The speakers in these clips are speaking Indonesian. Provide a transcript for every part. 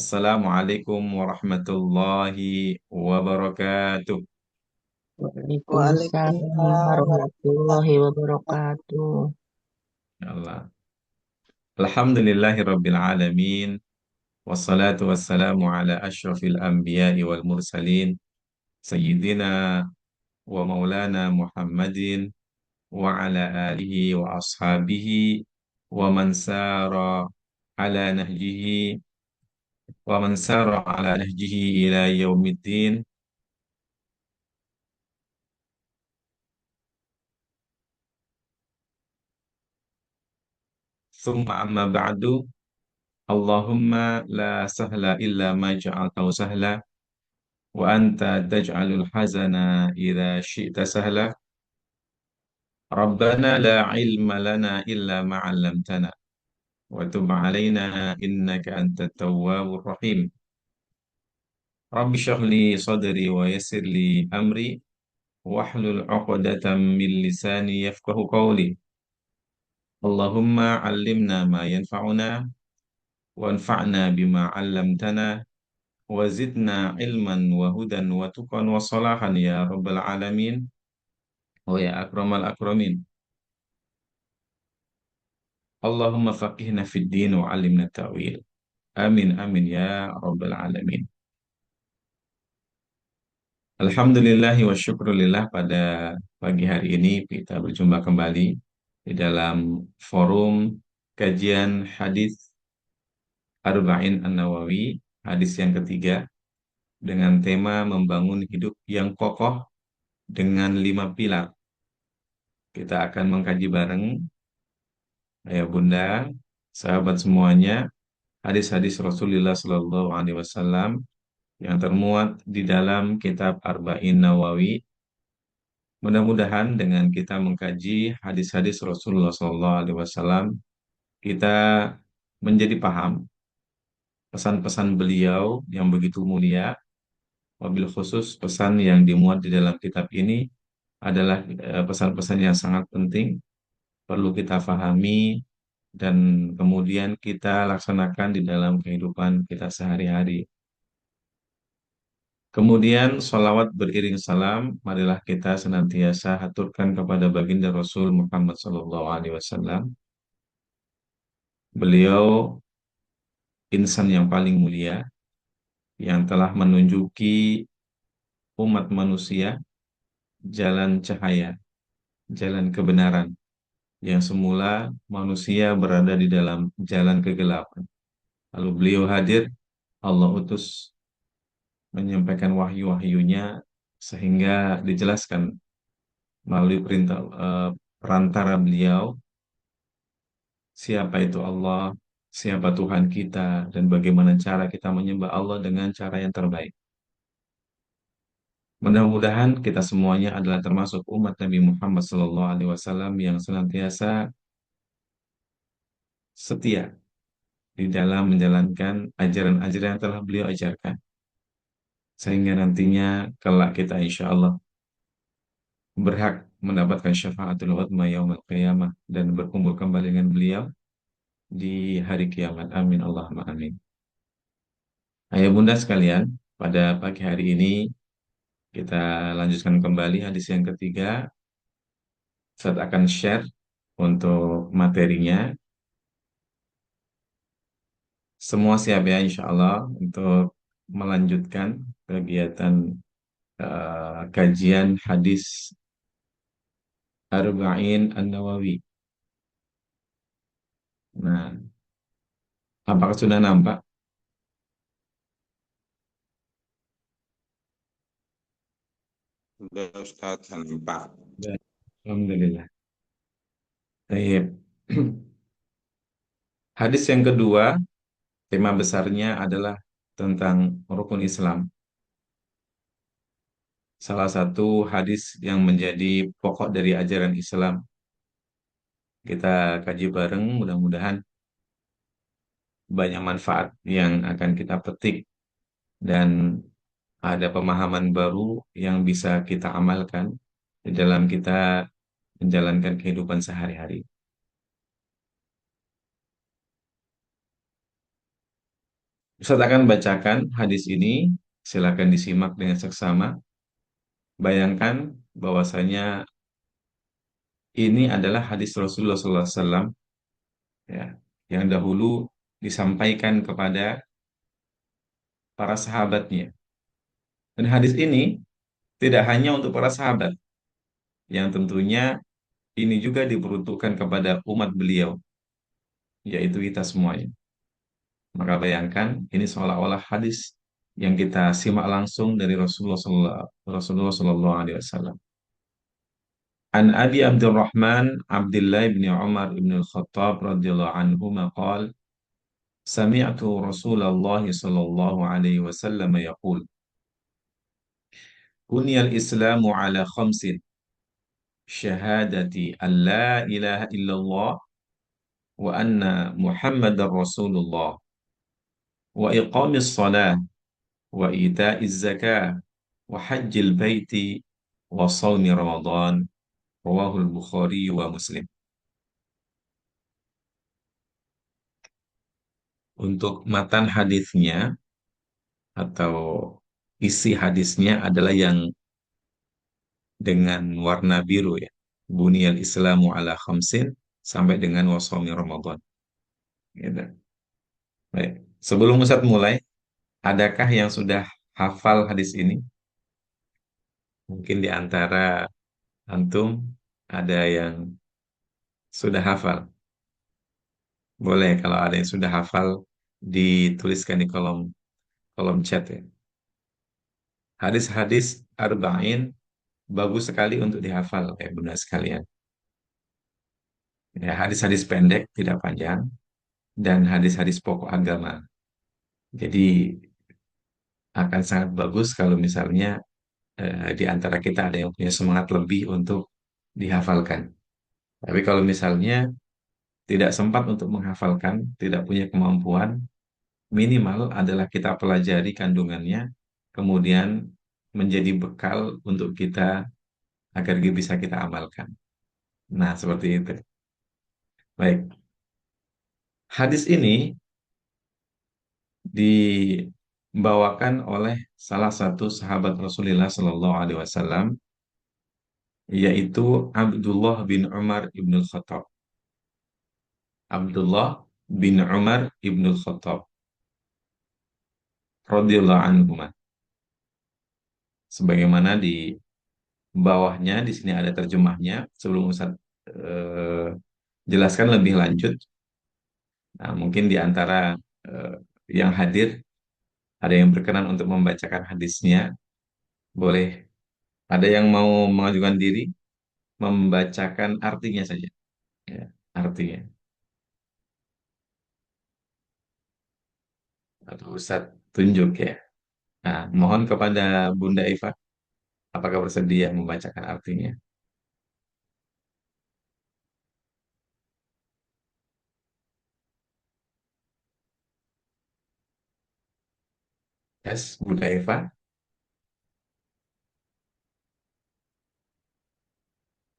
Assalamualaikum warahmatullahi wabarakatuh. Waalaikumsalam Waalaikumsalam warahmatullahi warahmatullahi wabarakatuh. wabarakatuh. Ya Allah. Alhamdulillahi rabbil alamin. Wassalatu wassalamu ala ashrafil anbiya'i wal mursalin. Sayyidina wa maulana Muhammadin wa ala alihi wa ashabihi wa man sara ala nahjihi wa man sara ala nahjihi ila yaumiddin. Thumma amma ba'du. Allahumma la sahla illa ma ja'altahu sahla wa anta taj'alul hazana idza syi'ta sahla. Rabbana la ilma lana illa ma 'allamtana wa tub 'alaina innaka antat tawwabur rahim. Rabbi shrah li sadri wa yassir li amri wahlul 'uqdatam min lisani yafqahu qawli. Allahumma 'allimna ma yanfa'una wanfa'na bima 'allamtana wazidna ilman wa hudan wa tuqan wa salahan ya rabbal alamin wa ya akramal akramin. Allahumma faqihna fid din wa alimna ta'wil. Amin amin ya rabbal alamin. Alhamdulillahi wa syukrulillah, pada pagi hari ini kita berjumpa kembali di dalam forum kajian hadis Arba'in An-Nawawi, hadis yang ketiga, dengan tema membangun hidup yang kokoh dengan 5 pilar. Kita akan mengkaji bareng, ayah bunda, sahabat semuanya, hadis-hadis Rasulullah Sallallahu Alaihi Wasallam yang termuat di dalam kitab Arba'in Nawawi. Mudah-mudahan dengan kita mengkaji hadis-hadis Rasulullah Sallallahu Alaihi Wasallam, kita menjadi paham pesan-pesan beliau yang begitu mulia. Wabil khusus pesan yang dimuat di dalam kitab ini adalah pesan-pesan yang sangat penting, perlu kita pahami dan kemudian kita laksanakan di dalam kehidupan kita sehari-hari. Kemudian sholawat beriring salam, marilah kita senantiasa haturkan kepada baginda Rasul Muhammad SAW. Beliau insan yang paling mulia, yang telah menunjuki umat manusia jalan cahaya, jalan kebenaran, yang semula manusia berada di dalam jalan kegelapan. Lalu beliau hadir, Allah utus menyampaikan wahyu-wahyunya sehingga dijelaskan melalui perantara beliau siapa itu Allah, siapa Tuhan kita, dan bagaimana cara kita menyembah Allah dengan cara yang terbaik. Mudah-mudahan kita semuanya adalah termasuk umat Nabi Muhammad SAW yang senantiasa setia di dalam menjalankan ajaran-ajaran yang telah beliau ajarkan. Sehingga nantinya kelak kita insya Allah berhak mendapatkan syafaatul uzma yaumil qiyamah dan berkumpul kembali dengan beliau di hari kiamat. Amin Allahumma amin. Ayah bunda sekalian, pada pagi hari ini kita lanjutkan kembali hadis yang ketiga. Saya akan share untuk materinya. Semua siap ya insya Allah untuk melanjutkan kegiatan kajian hadis Arba'in An-Nawawi. Nah, apakah sudah nampak? Sudah Ustadz nampak. Baik. Alhamdulillah. Baik. Hadis yang kedua, tema besarnya adalah tentang rukun Islam. Salah satu hadis yang menjadi pokok dari ajaran Islam. Kita kaji bareng, mudah-mudahan banyak manfaat yang akan kita petik dan ada pemahaman baru yang bisa kita amalkan di dalam kita menjalankan kehidupan sehari-hari. Ustaz akan bacakan hadis ini, silakan disimak dengan seksama. Bayangkan bahwasanya ini adalah hadis Rasulullah SAW, ya, yang dahulu disampaikan kepada para sahabatnya. Dan hadis ini tidak hanya untuk para sahabat, yang tentunya ini juga diperuntukkan kepada umat beliau, yaitu kita semuanya. Maka bayangkan ini seolah-olah hadis yang kita simak langsung dari Rasulullah SAW. An Abi Abdurrahman Abdullah bin Umar bin Al-Khattab radhiyallahu anhu qala sami'tu Rasulullah sallallahu alaihi wasallam yaqul buniyal Islamu ala khamsin syahadati an la ilaha illallah wa anna Muhammadar Rasulullah wa iqamis salah wa ita'iz zakah wa hajjil baiti wa shaumi Ramadan rawahul Bukhari wa Muslim. Untuk matan hadisnya atau isi hadisnya adalah yang dengan warna biru ya. Buniyal Islamu ala khamsin sampai dengan wasami Ramadan. Gitu. Baik. Sebelum Ustadz mulai, adakah yang sudah hafal hadis ini? Mungkin di antara antum ada yang sudah hafal. Boleh kalau ada yang sudah hafal dituliskan di kolom kolom chat ya. Hadis-hadis arba'in bagus sekali untuk dihafal ya benar sekalian. Ya, hadis-hadis pendek tidak panjang dan hadis-hadis pokok agama. Jadi akan sangat bagus kalau misalnya di antara kita ada yang punya semangat lebih untuk dihafalkan. Tapi kalau misalnya tidak sempat untuk menghafalkan, tidak punya kemampuan, minimal adalah kita pelajari kandungannya, kemudian menjadi bekal untuk kita agar bisa kita amalkan. Nah, seperti itu. Baik, hadis ini dibawakan oleh salah satu sahabat Rasulullah Sallallahu Alaihi Wasallam, yaitu Abdullah bin Umar ibnul Khattab. Abdullah bin Umar ibnul Khattab radhiyallahu anhu. Sebagaimana di bawahnya di sini ada terjemahnya. Sebelum Ustaz eh, jelaskan lebih lanjut, nah, mungkin di antara eh, yang hadir ada yang berkenan untuk membacakan hadisnya, boleh. Ada yang mau mengajukan diri membacakan artinya saja, ya, artinya. Atau Ustaz tunjuk ya. Nah, mohon kepada Bunda Eva, apakah bersedia membacakan artinya? Yes, Bunda Eva.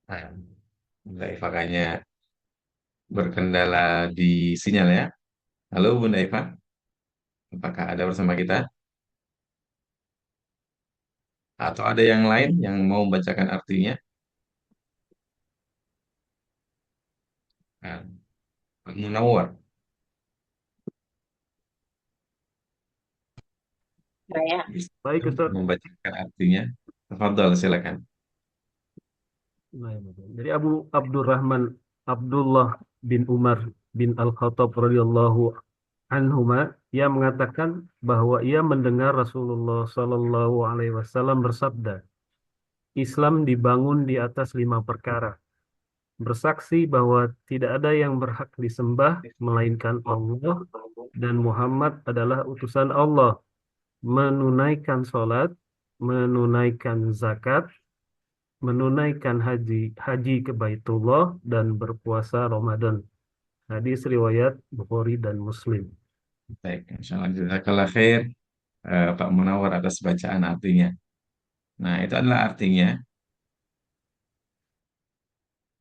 Nah, Bunda Eva kayaknya berkendala di sinyal ya. Halo Bunda Eva, apakah ada bersama kita? Atau ada yang lain yang mau membacakan artinya? Nah, Pak Munawar Saya. bisa Baik, Ustaz. membacakan artinya. Tafadhol, silakan. Nah, Jadi Abu Abdurrahman Abdullah bin Umar bin Al-Khattab radhiyallahu anhuma ia mengatakan bahwa ia mendengar Rasulullah Shallallahu alaihi wasallam bersabda, Islam dibangun di atas 5 perkara. Bersaksi bahwa tidak ada yang berhak disembah melainkan Allah dan Muhammad adalah utusan Allah, menunaikan sholat, menunaikan zakat, menunaikan haji ke Baitullah dan berpuasa Ramadan. Hadis riwayat Bukhari dan Muslim. Baik, insya Allah. Jazakallah khair, Pak Munawar atas bacaan artinya. Nah, itu adalah artinya.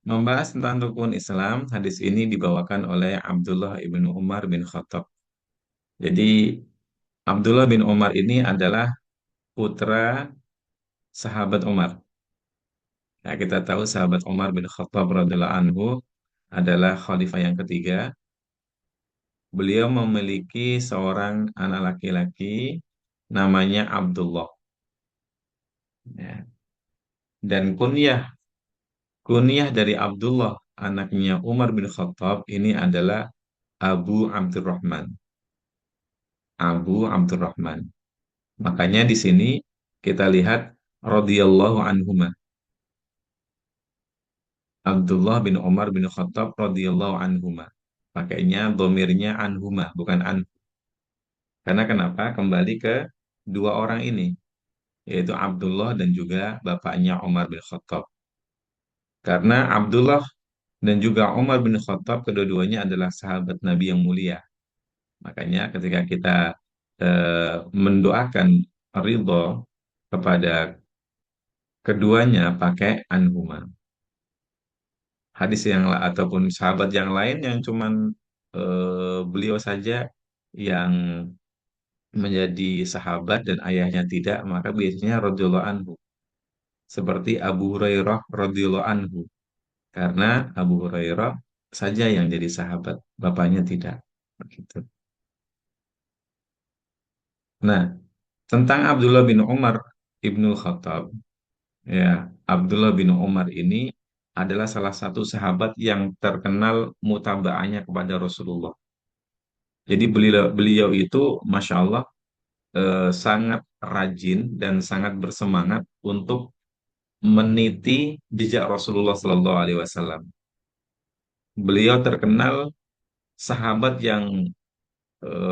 Membahas tentang rukun Islam, hadis ini dibawakan oleh Abdullah ibnu Umar bin Khattab. Jadi, Abdullah bin Umar ini adalah putra sahabat Umar. Nah, kita tahu sahabat Umar bin Khattab radhiyallahu anhu adalah khalifah yang ketiga. Beliau memiliki seorang anak laki-laki namanya Abdullah. Ya. Dan kunyah dari Abdullah anaknya Umar bin Khattab ini adalah Abu Abdurrahman. Abu Abdurrahman. Makanya di sini kita lihat radhiyallahu anhuma. Abdullah bin Umar bin Khattab radhiyallahu anhuma. Pakainya domirnya anhuma, bukan an. Karena kenapa? Kembali ke dua orang ini, yaitu Abdullah dan juga bapaknya Umar bin Khattab. Karena Abdullah dan juga Umar bin Khattab kedua-duanya adalah sahabat Nabi yang mulia. Makanya ketika kita mendoakan ridho kepada keduanya pakai anhuma. Hadis yang ataupun sahabat yang lain yang cuman beliau saja yang menjadi sahabat dan ayahnya tidak, maka biasanya radhiyallahu anhu. Seperti Abu Hurairah radhiyallahu anhu. Karena Abu Hurairah saja yang jadi sahabat, bapaknya tidak. Begitu. Nah, tentang Abdullah bin Umar Ibnu Khattab, ya, Abdullah bin Umar ini adalah salah satu sahabat yang terkenal mutabaanya kepada Rasulullah. Jadi beliau, beliau itu, Masya Allah, sangat rajin dan sangat bersemangat untuk meniti jejak Rasulullah Sallallahu Alaihi Wasallam. Beliau terkenal sahabat yang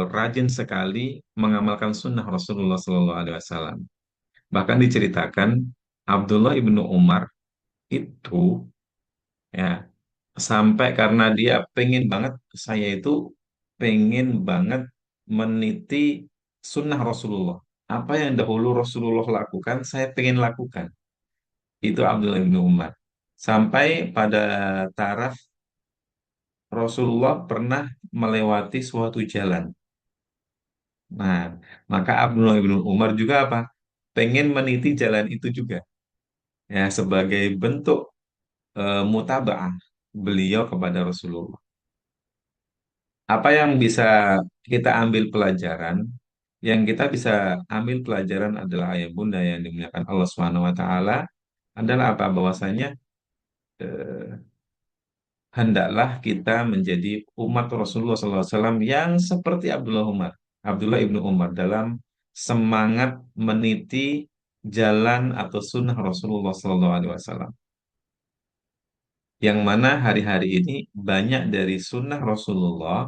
rajin sekali mengamalkan sunnah Rasulullah Sallallahu Alaihi Wasallam. Bahkan diceritakan Abdullah ibnu Umar itu, ya, sampai karena dia pengen banget, saya itu pengen banget meniti sunnah Rasulullah. Apa yang dahulu Rasulullah lakukan, saya pengen lakukan. Itu Abdullah bin Umar. Sampai pada taraf Rasulullah pernah melewati suatu jalan. Nah, maka Abdullah bin Umar juga apa? Pengen meniti jalan itu juga. Ya, sebagai bentuk mutaba'ah beliau kepada Rasulullah. Apa yang bisa kita ambil pelajaran? Yang kita bisa ambil pelajaran adalah ayat bunda yang dimuliakan Allah Subhanahu wa taala adalah apa? Bahwasanya eh, hendaklah kita menjadi umat Rasulullah SAW yang seperti Abdullah ibnu Umar dalam semangat meniti jalan atau sunnah Rasulullah SAW. Yang mana hari-hari ini banyak dari sunnah Rasulullah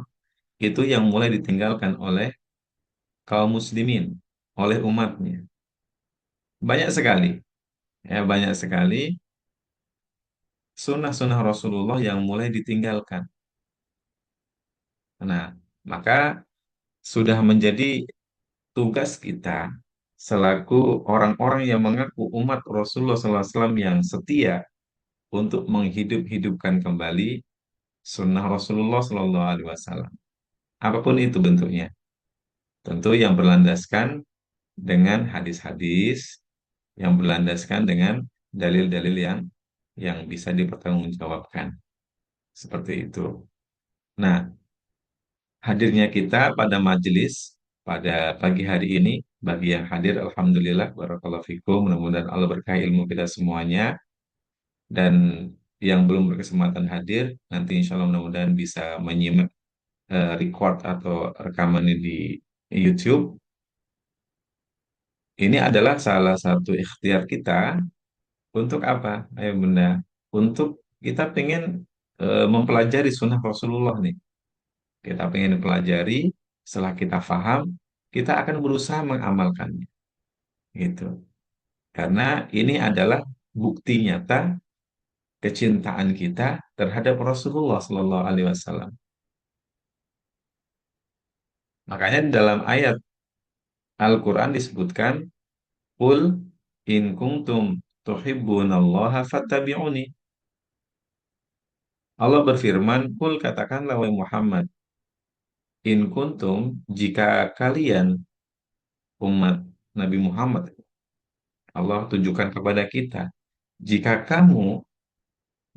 itu yang mulai ditinggalkan oleh kaum muslimin, oleh umatnya. Banyak sekali, ya banyak sekali sunnah-sunnah Rasulullah yang mulai ditinggalkan. Nah, maka sudah menjadi tugas kita selaku orang-orang yang mengaku umat Rasulullah SAW yang setia untuk menghidup-hidupkan kembali sunnah Rasulullah SAW. Apapun itu bentuknya. Tentu yang berlandaskan dengan hadis-hadis, yang berlandaskan dengan dalil-dalil yang bisa dipertanggungjawabkan. Seperti itu. Nah, hadirnya kita pada majelis pada pagi hari ini, bagi yang hadir, Alhamdulillah, Barakallahu fikum, mudah-mudahan Allah berkahi ilmu kita semuanya, dan yang belum berkesempatan hadir, nanti insya Allah mudah-mudahan bisa menyimak record atau rekaman ini di YouTube. Ini adalah salah satu ikhtiar kita untuk apa, ayo Bunda? Untuk kita pengen mempelajari sunnah Rasulullah nih. Kita pengen pelajari, setelah kita paham, kita akan berusaha mengamalkannya. Gitu. Karena ini adalah bukti nyata kecintaan kita terhadap Rasulullah Sallallahu Alaihi Wasallam. Makanya di dalam ayat Al-Quran disebutkan, Qul in kuntum tuhibbunallaha fattabi'uni. Allah berfirman, Qul katakanlah wahai Muhammad, in kuntum jika kalian umat Nabi Muhammad, Allah tunjukkan kepada kita, jika kamu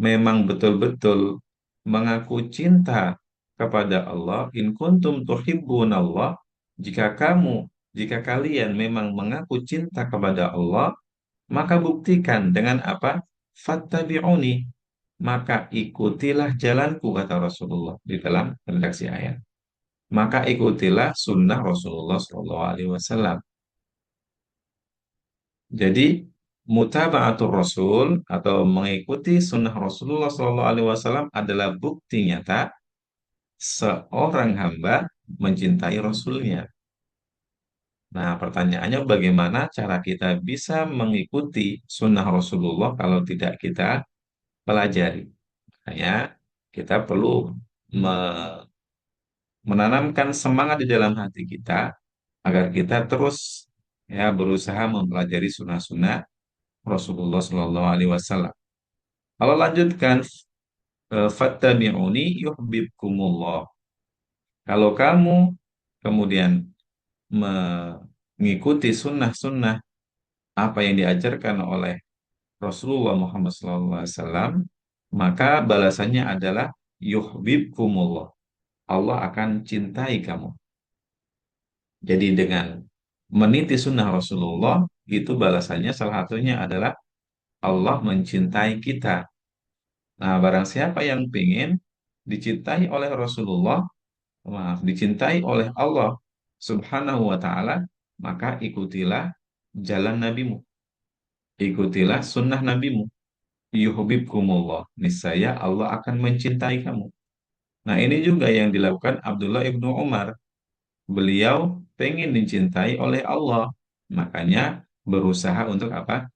memang betul-betul mengaku cinta kepada Allah, in kuntum tuhibbunallah, jika kamu, jika kalian memang mengaku cinta kepada Allah, maka buktikan dengan apa? Fattabi'uni, maka ikutilah jalanku, kata Rasulullah di dalam redaksi ayat. Maka ikutilah sunnah Rasulullah SAW. Jadi mutaba'atul Rasul atau mengikuti sunnah Rasulullah SAW adalah bukti nyata seorang hamba mencintai Rasulnya. Nah, pertanyaannya bagaimana cara kita bisa mengikuti sunnah Rasulullah kalau tidak kita pelajari? Makanya kita perlu me- menanamkan semangat di dalam hati kita agar kita terus ya berusaha mempelajari sunnah-sunnah Rasulullah Shallallahu Alaihi Wasallam. Kalau lanjutkan, fattabi'uni yuhibbukumullah. Kalau kamu kemudian mengikuti sunnah-sunnah apa yang diajarkan oleh Rasulullah Muhammad SAW, maka balasannya adalah yuhibbukumullah. Allah akan cintai kamu. Jadi dengan meniti sunnah Rasulullah, itu balasannya salah satunya adalah Allah mencintai kita. Nah, barang siapa yang ingin dicintai oleh Rasulullah, maaf, dicintai oleh Allah Subhanahu wa taala, maka ikutilah jalan nabimu, ikutilah sunnah nabimu. Yuhibbukumullah, niscaya Allah akan mencintai kamu. Nah, ini juga yang dilakukan Abdullah ibnu Umar. Beliau pengen dicintai oleh Allah, makanya berusaha untuk apa?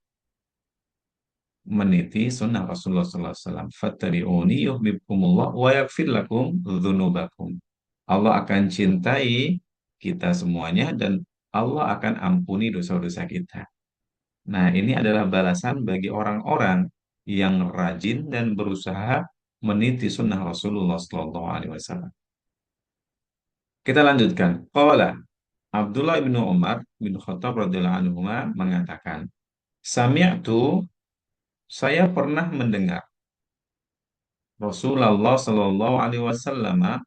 Meniti sunnah Rasulullah SAW. Fattabi'uni yuhibbukumullah wa yaghfir lakum dzunubakum. Allah akan cintai kita semuanya dan Allah akan ampuni dosa-dosa kita. Nah, ini adalah balasan bagi orang-orang yang rajin dan berusaha meniti sunnah Rasulullah SAW. Kita lanjutkan. Qala Abdullah bin Umar bin Khattab radhiyallahu anhu mengatakan, Sami'tu, saya pernah mendengar Rasulullah Shallallahu Alaihi Wasallam,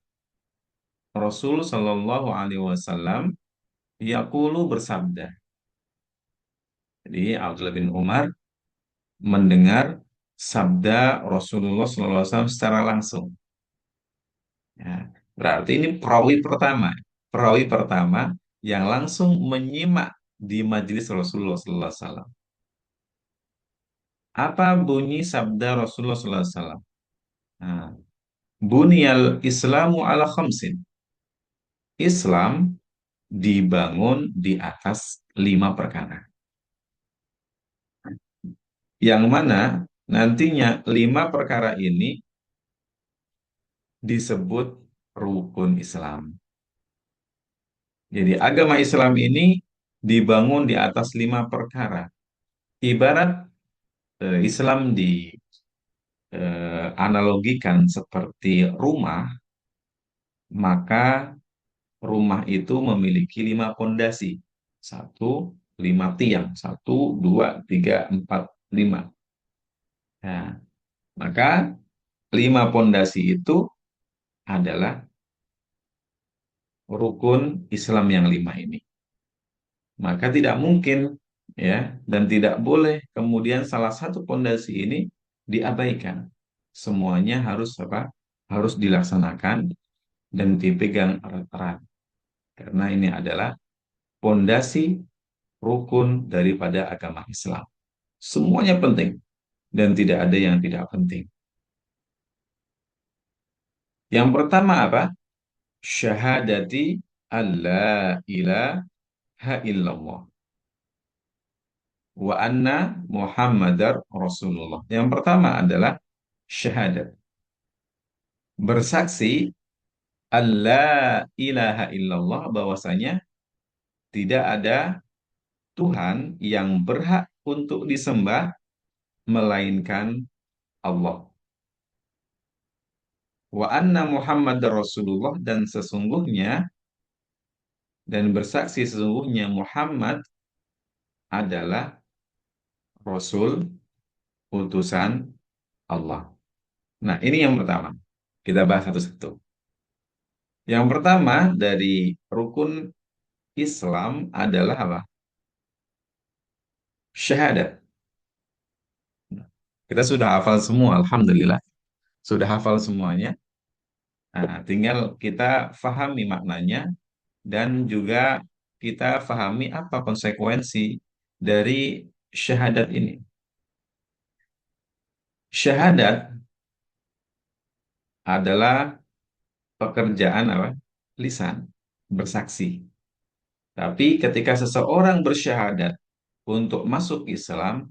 Rasul Shallallahu Alaihi Wasallam, yaqulu bersabda. Jadi Abdullah bin Umar mendengar sabda Rasulullah Shallallahu Alaihi Wasallam secara langsung. Ya, berarti ini perawi pertama yang langsung menyimak di majelis Rasulullah Sallallahu Alaihi Wasallam. Apa bunyi sabda Rasulullah Sallallahu Alaihi Wasallam? Nah, Bunyal Islamu ala khamsin. Islam dibangun di atas 5 perkara. Yang mana nantinya 5 perkara ini disebut rukun Islam. Jadi agama Islam ini dibangun di atas 5 perkara. Ibarat Islam dianalogikan seperti rumah, maka rumah itu memiliki 5 pondasi. Satu, 5 tiang. Satu, dua, tiga, empat, lima. Nah, maka 5 pondasi itu adalah rukun Islam yang 5 ini. Maka tidak mungkin ya dan tidak boleh kemudian salah satu pondasi ini diabaikan. Semuanya harus apa? Harus dilaksanakan dan dipegang erat-erat. Karena ini adalah pondasi rukun daripada agama Islam. Semuanya penting dan tidak ada yang tidak penting. Yang pertama apa? Syahadati alla ilaha illallah wa anna Muhammadar Rasulullah. Yang pertama adalah syahadat. Bersaksi alla ilaha illallah, bahwasanya tidak ada Tuhan yang berhak untuk disembah melainkan Allah. Wa anna Muhammadar Rasulullah, dan sesungguhnya dan bersaksi sesungguhnya Muhammad adalah Rasul utusan Allah. Nah, ini yang pertama. Kita bahas satu-satu. Yang pertama dari rukun Islam adalah apa? Syahadat. Kita sudah hafal semua, Alhamdulillah. Sudah hafal semuanya. Nah, tinggal kita fahami maknanya dan juga kita fahami apa konsekuensi dari syahadat ini. Syahadat adalah pekerjaan apa? Lisan, bersaksi. Tapi ketika seseorang bersyahadat untuk masuk Islam,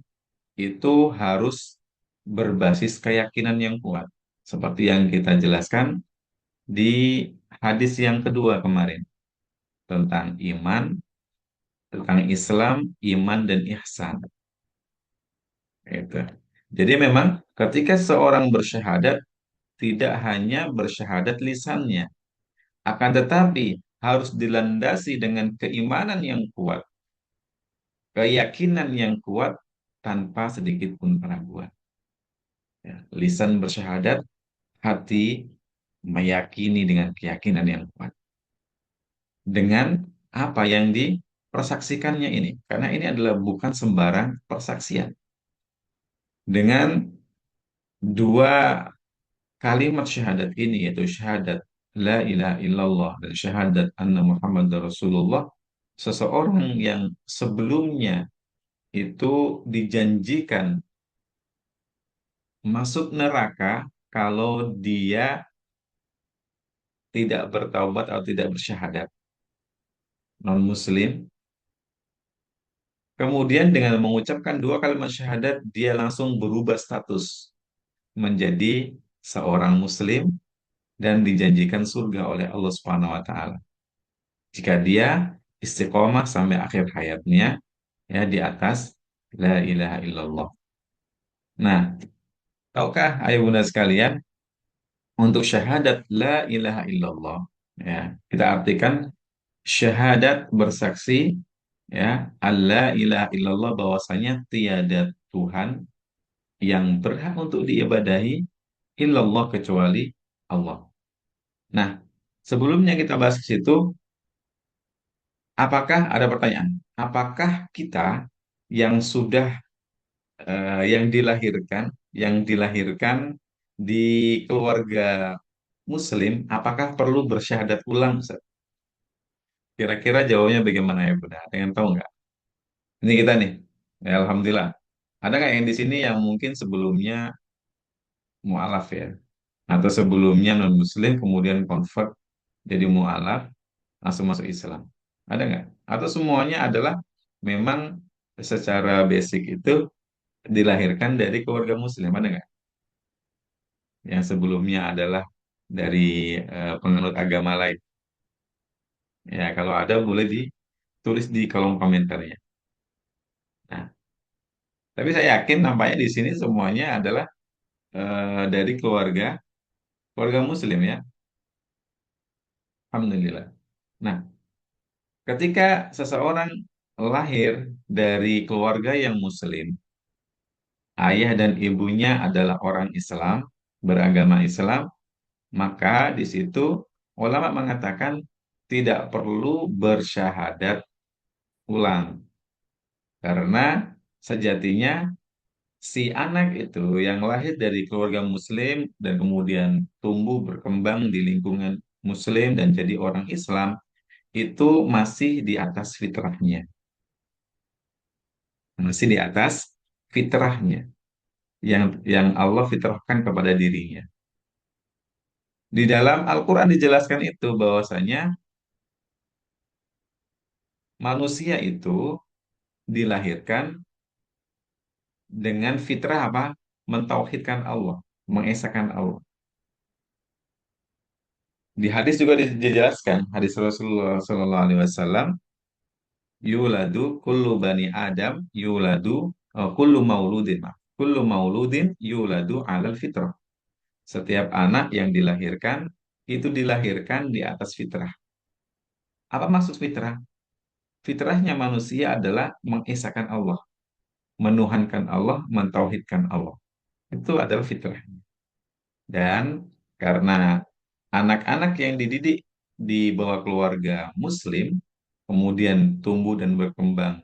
itu harus berbasis keyakinan yang kuat. Seperti yang kita jelaskan di hadis yang kedua kemarin tentang iman, tentang Islam, iman dan ihsan. Itu. Jadi memang ketika seorang bersyahadat tidak hanya bersyahadat lisannya, akan tetapi harus dilandasi dengan keimanan yang kuat, keyakinan yang kuat tanpa sedikit pun keraguan. Ya, lisan bersyahadat, hati meyakini dengan keyakinan yang kuat. Dengan apa yang dipersaksikannya ini. Karena ini adalah bukan sembarang persaksian. Dengan dua kalimat syahadat ini, yaitu syahadat la ilaha illallah dan syahadat anna Muhammad Rasulullah, seseorang yang sebelumnya itu dijanjikan masuk neraka kalau dia tidak bertaubat atau tidak bersyahadat, non-muslim. Kemudian dengan mengucapkan dua kalimat syahadat, dia langsung berubah status menjadi seorang muslim dan dijanjikan surga oleh Allah Subhanahu wa taala. Jika dia istiqomah sampai akhir hayatnya ya di atas la ilaha illallah. Nah, tahukah ayah bunda sekalian untuk syahadat la ilaha illallah ya, kita artikan syahadat bersaksi ya alla ilaha illallah bahwasanya tiada Tuhan yang berhak untuk diibadahi illallah kecuali Allah. Nah, sebelumnya kita bahas ke situ, apakah ada pertanyaan? Apakah kita yang sudah yang dilahirkan di keluarga Muslim, apakah perlu bersyahadat ulang, Ustaz? Kira-kira jawabnya bagaimana ya, Bunda? Ada yang tahu nggak? Ini kita nih, ya, Alhamdulillah. Ada nggak yang di sini yang mungkin sebelumnya mualaf ya? Atau sebelumnya non-Muslim, kemudian convert jadi mualaf, langsung masuk Islam? Ada nggak? Atau semuanya adalah memang secara basic itu dilahirkan dari keluarga Muslim? Ada nggak? Yang sebelumnya adalah dari penganut agama lain. Ya, kalau ada boleh ditulis di kolom komentarnya. Nah, tapi saya yakin nampaknya di sini semuanya adalah dari keluarga keluarga Muslim ya. Alhamdulillah. Nah, ketika seseorang lahir dari keluarga yang Muslim, ayah dan ibunya adalah orang Islam, beragama Islam, maka di situ ulama mengatakan tidak perlu bersyahadat ulang. Karena sejatinya si anak itu yang lahir dari keluarga Muslim dan kemudian tumbuh berkembang di lingkungan Muslim dan jadi orang Islam itu masih di atas fitrahnya, masih di atas fitrahnya yang Allah fitrahkan kepada dirinya. Di dalam Al-Quran dijelaskan itu bahwasanya manusia itu dilahirkan dengan fitrah apa? Mentauhidkan Allah, mengesahkan Allah. Di hadis juga dijelaskan, hadis Rasulullah Sallallahu Alaihi Wasallam, yuladu kullu bani Adam yuladu kullu mauludin, kullu mauludin yuladu alal fitrah. Setiap anak yang dilahirkan itu dilahirkan di atas fitrah. Apa maksud fitrah? Fitrahnya manusia adalah mengesahkan Allah, menuhankan Allah, mentauhidkan Allah. Itu adalah fitrah. Dan karena anak-anak yang dididik di bawah keluarga Muslim, kemudian tumbuh dan berkembang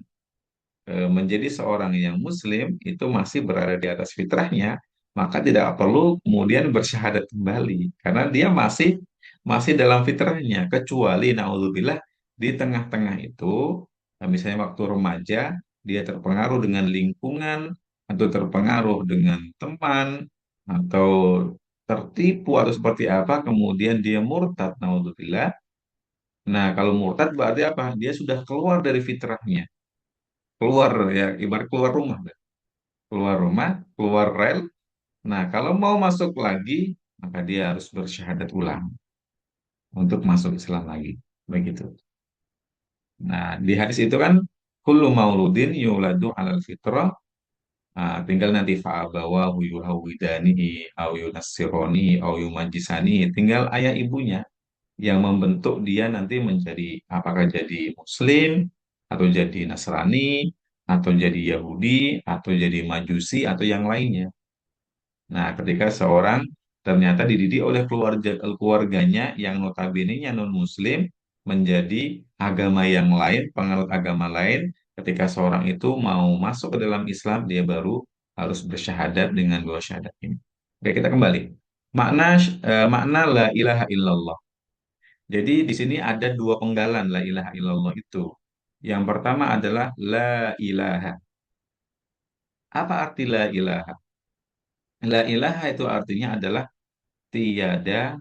menjadi seorang yang Muslim, itu masih berada di atas fitrahnya, maka tidak perlu kemudian bersyahadat kembali, karena dia masih masih dalam fitrahnya, kecuali naudzubillah di tengah-tengah itu, misalnya waktu remaja, dia terpengaruh dengan lingkungan, atau terpengaruh dengan teman, atau tertipu atau seperti apa, kemudian dia murtad, naudzubillah. Nah, kalau murtad berarti apa? Dia sudah keluar dari fitrahnya, keluar ya, ibarat keluar rumah, keluar rumah, keluar rel. Nah, kalau mau masuk lagi, maka dia harus bersyahadat ulang untuk masuk Islam lagi. Begitu. Nah, di hadis itu kan kullu mauludin yuladu alal fitrah. Nah, tinggal nanti fa'abawahu yuhawidanihi au yunassironihi au yumajisanihi. Tinggal ayah ibunya yang membentuk dia nanti menjadi apakah jadi Muslim atau jadi Nasrani atau jadi Yahudi atau jadi Majusi atau yang lainnya. Nah, ketika seorang ternyata dididik oleh keluarganya yang notabene-nya non-Muslim menjadi agama yang lain, penganut agama lain, ketika seorang itu mau masuk ke dalam Islam, dia baru harus bersyahadat dengan dua syahadat ini. Oke, kita kembali. Makna la ilaha illallah. Jadi di sini ada dua penggalan la ilaha illallah itu. Yang pertama adalah la ilaha. Apa arti la ilaha? La ilaha itu artinya adalah tiada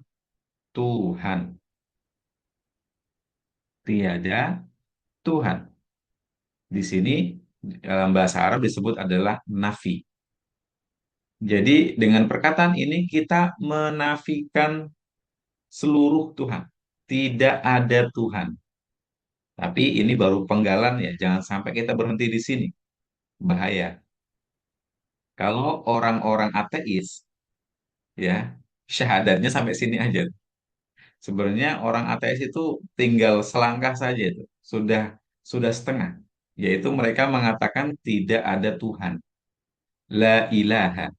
Tuhan. Tiada Tuhan. Di sini dalam bahasa Arab disebut adalah nafi. Jadi dengan perkataan ini kita menafikan seluruh Tuhan. Tidak ada Tuhan. Tapi ini baru penggalan ya. Jangan sampai kita berhenti di sini. Bahaya. Kalau orang-orang ateis, ya, syahadatnya sampai sini aja. Sebenarnya orang ateis itu tinggal selangkah saja itu, sudah setengah, yaitu mereka mengatakan tidak ada Tuhan, la ilaha.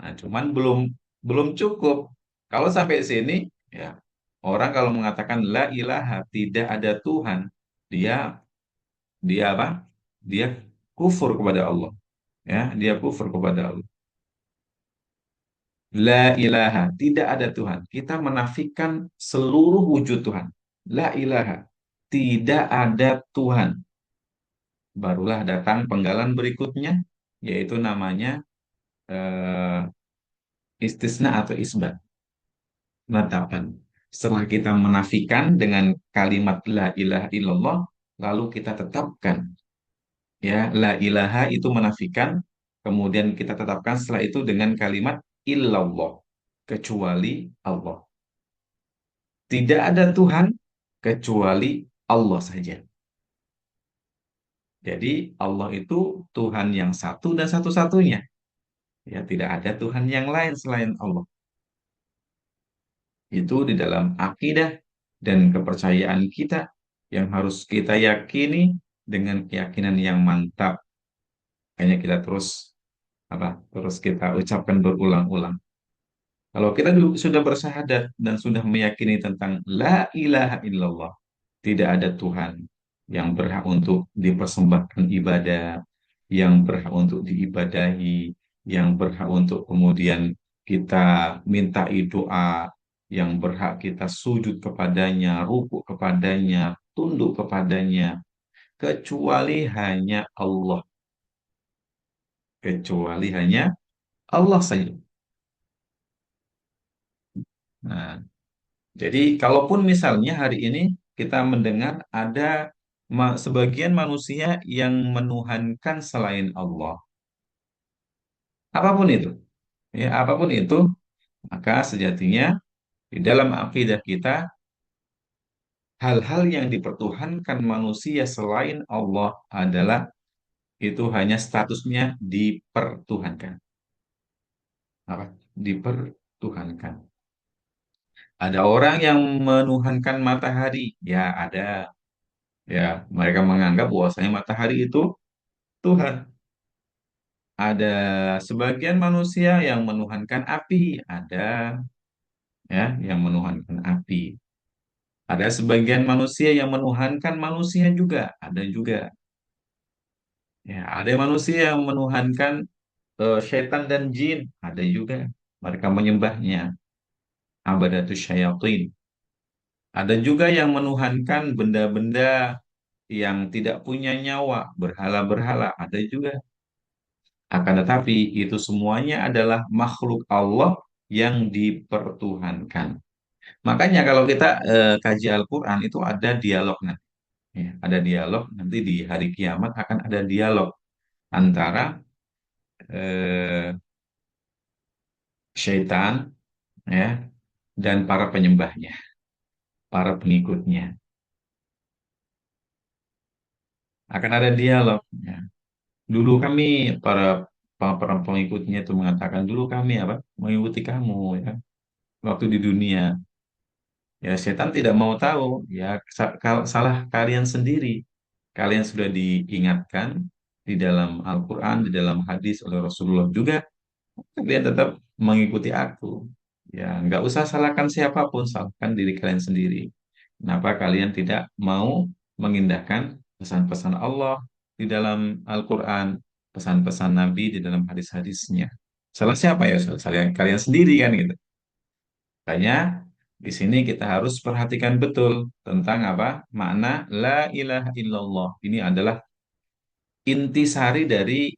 Nah, cuman belum belum cukup. Kalau sampai sini, ya orang kalau mengatakan la ilaha tidak ada Tuhan, dia dia apa? Dia kufur kepada Allah, ya, dia kufur kepada Allah. La ilaha, tidak ada Tuhan. Kita menafikan seluruh wujud Tuhan. La ilaha, tidak ada Tuhan. Barulah datang penggalan berikutnya, yaitu namanya eh, istisna atau isbat, penetapan. Setelah kita menafikan dengan kalimat la ilaha illallah, lalu kita tetapkan. Ya, la ilaha itu menafikan, kemudian kita tetapkan setelah itu dengan kalimat illallah, kecuali Allah. Tidak ada Tuhan kecuali Allah saja. Jadi Allah itu Tuhan yang satu dan satu-satunya. Ya, tidak ada Tuhan yang lain selain Allah. Itu di dalam akidah dan kepercayaan kita yang harus kita yakini dengan keyakinan yang mantap. Hanya kita terus terus kita ucapkan berulang-ulang. Kalau kita dulu sudah bersyahadat dan sudah meyakini tentang la ilaha illallah, tidak ada Tuhan yang berhak untuk dipersembahkan ibadah, yang berhak untuk diibadahi, yang berhak untuk kemudian kita mintai doa, yang berhak kita sujud kepadanya, rukuk kepadanya, tunduk kepadanya, kecuali hanya Allah, kecuali hanya Allah saja. Nah, jadi kalaupun misalnya hari ini kita mendengar ada sebagian manusia yang menuhankan selain Allah, apapun itu, ya apapun itu, maka sejatinya di dalam akidah kita hal-hal yang dipertuhankan manusia selain Allah adalah itu hanya statusnya dipertuhankan, apa? Dipertuhankan. Ada orang yang menuhankan matahari, ya ada, ya mereka menganggap bahwasanya matahari itu Tuhan. Ada sebagian manusia yang menuhankan api, ada ya yang menuhankan api. Ada sebagian manusia yang menuhankan manusia juga, ada juga. Ya, ada manusia yang menuhankan setan dan jin, ada juga. Mereka menyembahnya, abadatus syayatin. Ada juga yang menuhankan benda-benda yang tidak punya nyawa, berhala-berhala, ada juga. Akan tetapi itu semuanya adalah makhluk Allah yang dipertuhankan. Makanya kalau kita kaji Al-Quran itu ada dialog nanti. Ya, ada dialog nanti di hari kiamat akan ada dialog antara eh, syaitan ya dan para penyembahnya, para pengikutnya. Akan ada dialog. Ya. Dulu kami para para pengikutnya itu mengatakan dulu kami apa mengikuti kamu ya waktu di dunia. Ya, setan tidak mau tahu. Ya, salah kalian sendiri. Kalian sudah diingatkan di dalam Al-Quran, di dalam hadis oleh Rasulullah juga. Kalian tetap mengikuti aku. Ya, nggak usah salahkan siapapun, salahkan diri kalian sendiri. Kenapa kalian tidak mau mengindahkan pesan-pesan Allah di dalam Al-Quran, pesan-pesan Nabi di dalam hadis-hadisnya? Salah siapa ya? Salah kalian sendiri kan gitu. Makanya di sini kita harus perhatikan betul tentang apa makna la ilaha illallah. Ini adalah intisari dari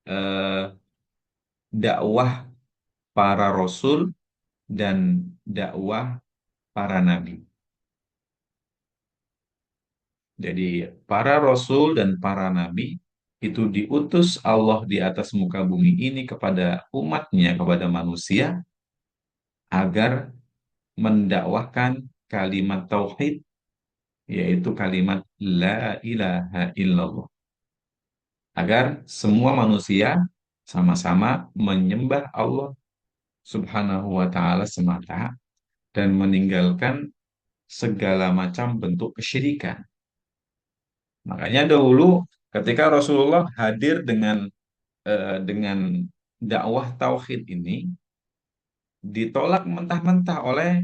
eh, dakwah para rasul dan dakwah para nabi. Jadi para rasul dan para nabi itu diutus Allah di atas muka bumi ini kepada umatnya, kepada manusia agar mendakwahkan kalimat tauhid yaitu kalimat la ilaha illallah. Agar semua manusia sama-sama menyembah Allah Subhanahu wa Ta'ala semata dan meninggalkan segala macam bentuk kesyirikan. Makanya dahulu ketika Rasulullah hadir dengan dakwah tauhid ini ditolak mentah-mentah oleh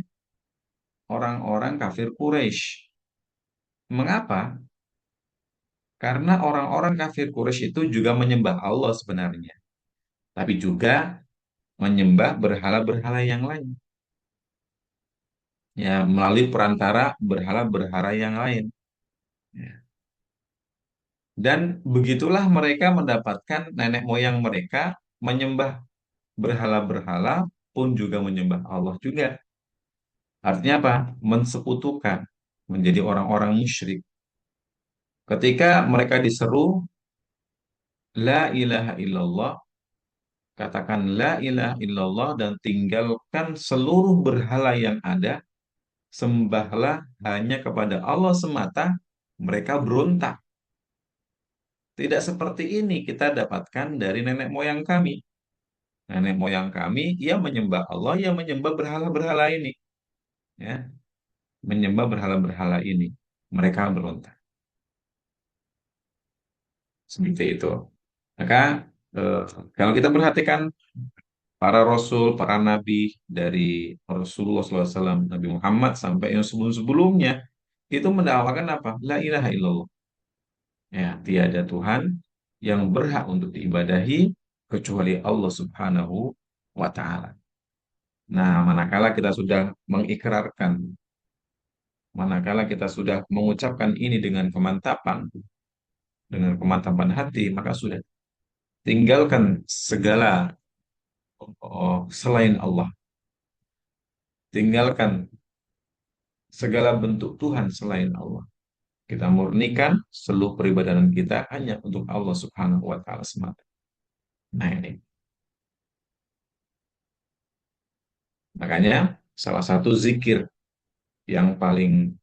orang-orang kafir Quraisy. Mengapa? Karena orang-orang kafir Quraisy itu juga menyembah Allah sebenarnya, tapi juga menyembah berhala-berhala yang lain. Ya melalui perantara berhala-berhala yang lain. Ya. Dan begitulah mereka mendapatkan nenek moyang mereka menyembah berhala-berhala pun juga menyembah Allah juga. Artinya apa? Mensekutukan, menjadi orang-orang musyrik. Ketika mereka diseru la ilaha illallah, katakan la ilaha illallah dan tinggalkan seluruh berhala yang ada, sembahlah hanya kepada Allah semata, mereka berontak. Tidak seperti ini kita dapatkan dari nenek moyang kami. Nenek moyang kami, ia menyembah Allah, ia menyembah berhala-berhala ini. Ya, menyembah berhala-berhala ini. Mereka berontak. Seperti itu. Maka, eh, kalau kita perhatikan para rasul, para nabi dari Rasulullah SAW, Nabi Muhammad sampai yang sebelum-sebelumnya, itu mendakwakan apa? La ilaha illallah. Ya, tiada Tuhan yang berhak untuk diibadahi kecuali Allah Subhanahu wa Ta'ala. Nah, manakala kita sudah mengikrarkan, manakala kita sudah mengucapkan ini dengan kemantapan hati, maka sudah tinggalkan segala selain Allah, tinggalkan segala bentuk Tuhan selain Allah. Kita murnikan seluruh peribadanan kita hanya untuk Allah Subhanahu wa Ta'ala semata. Nah, ini makanya salah satu zikir yang paling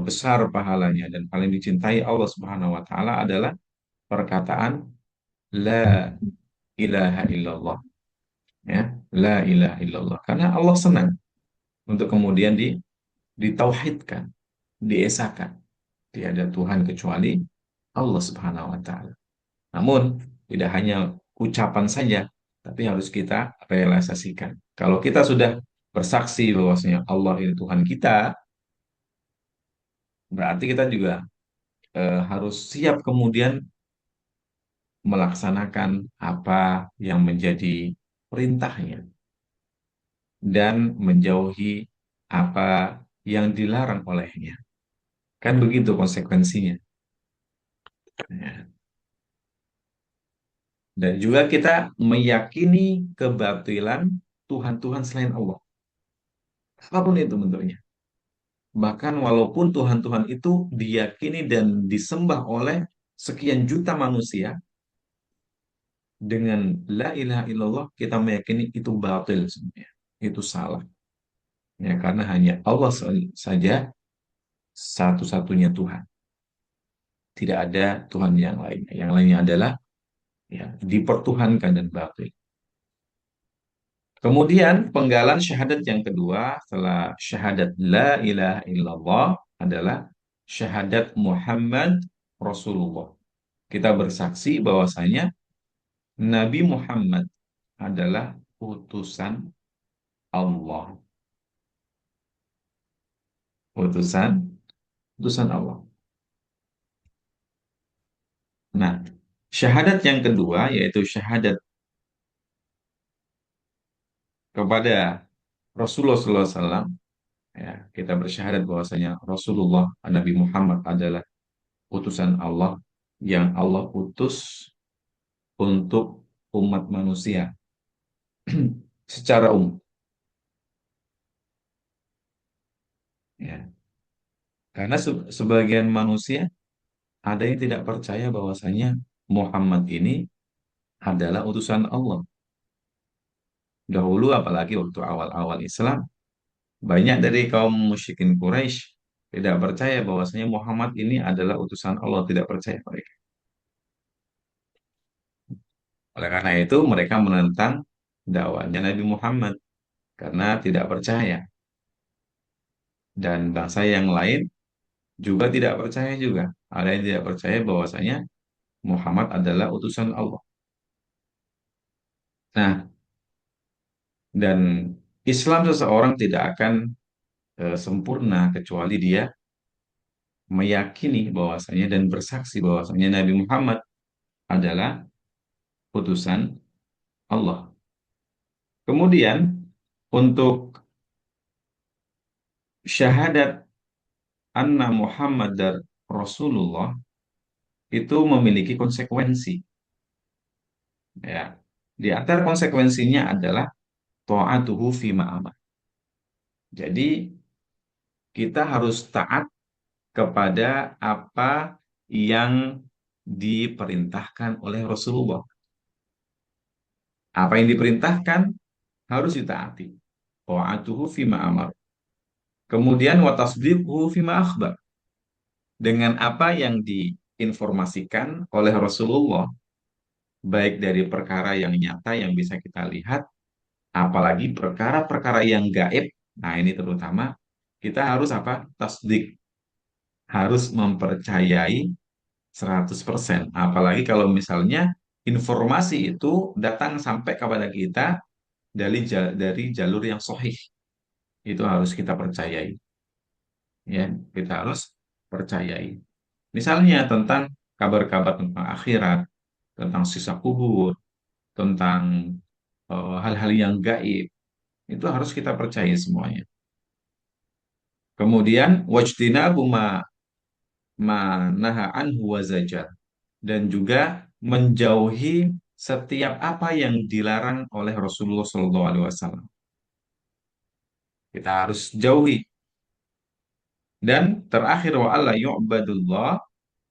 besar pahalanya dan paling dicintai Allah Subhanahu wa Ta'ala adalah perkataan la ilaha illallah, ya, la ilaha illallah, karena Allah senang untuk kemudian ditauhidkan, diesakan. Tiada Tuhan kecuali Allah Subhanahu wa taala. Namun tidak hanya ucapan saja, tapi harus kita realisasikan. Kalau kita sudah bersaksi bahwasanya Allah ini Tuhan kita, berarti kita juga harus siap kemudian melaksanakan apa yang menjadi perintahnya dan menjauhi apa yang dilarang olehnya. Kan begitu konsekuensinya. Ya. Dan juga kita meyakini kebatilan Tuhan-Tuhan selain Allah. Apapun itu bentuknya. Bahkan walaupun Tuhan-Tuhan itu diyakini dan disembah oleh sekian juta manusia, dengan la ilaha illallah kita meyakini itu batil sebenarnya. Itu salah. Ya, karena hanya Allah saja satu-satunya Tuhan. Tidak ada Tuhan yang lainnya. Yang lainnya adalah ya, dipertuhankan dan batil. Kemudian penggalan syahadat yang kedua setelah syahadat la ilaha illallah adalah syahadat Muhammad Rasulullah. Kita bersaksi bahwasanya Nabi Muhammad adalah utusan Allah. Utusan, utusan Allah. Nah, syahadat yang kedua yaitu syahadat kepada Rasulullah SAW. Ya, kita bersyahadat bahwasanya Rasulullah Nabi Muhammad adalah utusan Allah yang Allah utus untuk umat manusia secara umum. Ya, karena sebagian manusia ada yang tidak percaya bahwasanya Muhammad ini adalah utusan Allah. Dahulu apalagi waktu awal-awal Islam, banyak dari kaum musyrikin Quraisy tidak percaya bahwasanya Muhammad ini adalah utusan Allah, tidak percaya mereka. Oleh karena itu mereka menentang dakwahnya Nabi Muhammad karena tidak percaya. Dan bangsa yang lain juga tidak percaya juga. Ada yang tidak percaya bahwasanya Muhammad adalah utusan Allah. Nah, dan Islam seseorang tidak akan sempurna kecuali dia meyakini bahwasanya dan bersaksi bahwasanya Nabi Muhammad adalah utusan Allah. Kemudian untuk syahadat anna Muhammadar Rasulullah itu memiliki konsekuensi. Ya. Di antara konsekuensinya adalah ta'atuhu fima amar. Jadi kita harus taat kepada apa yang diperintahkan oleh Rasulullah. Apa yang diperintahkan harus ditaati. Ta'atuhu fima amar. Kemudian wa tasdiquhu fima akhbar. Dengan apa yang diinformasikan oleh Rasulullah, baik dari perkara yang nyata yang bisa kita lihat, apalagi perkara-perkara yang gaib. Nah, ini terutama kita harus apa? Tasdik, harus mempercayai 100%. Apalagi kalau misalnya informasi itu datang sampai kepada kita dari jalur yang sahih. Itu harus kita percayai. Ya, kita harus percayai. Misalnya tentang kabar-kabar tentang akhirat, tentang sisa kubur, tentang hal-hal yang gaib, itu harus kita percaya semuanya. Kemudian wajdinabu ma naha anhu wa zajar, dan juga menjauhi setiap apa yang dilarang oleh Rasulullah SAW. Kita harus jauhi. Dan terakhir wa alla yu'badullah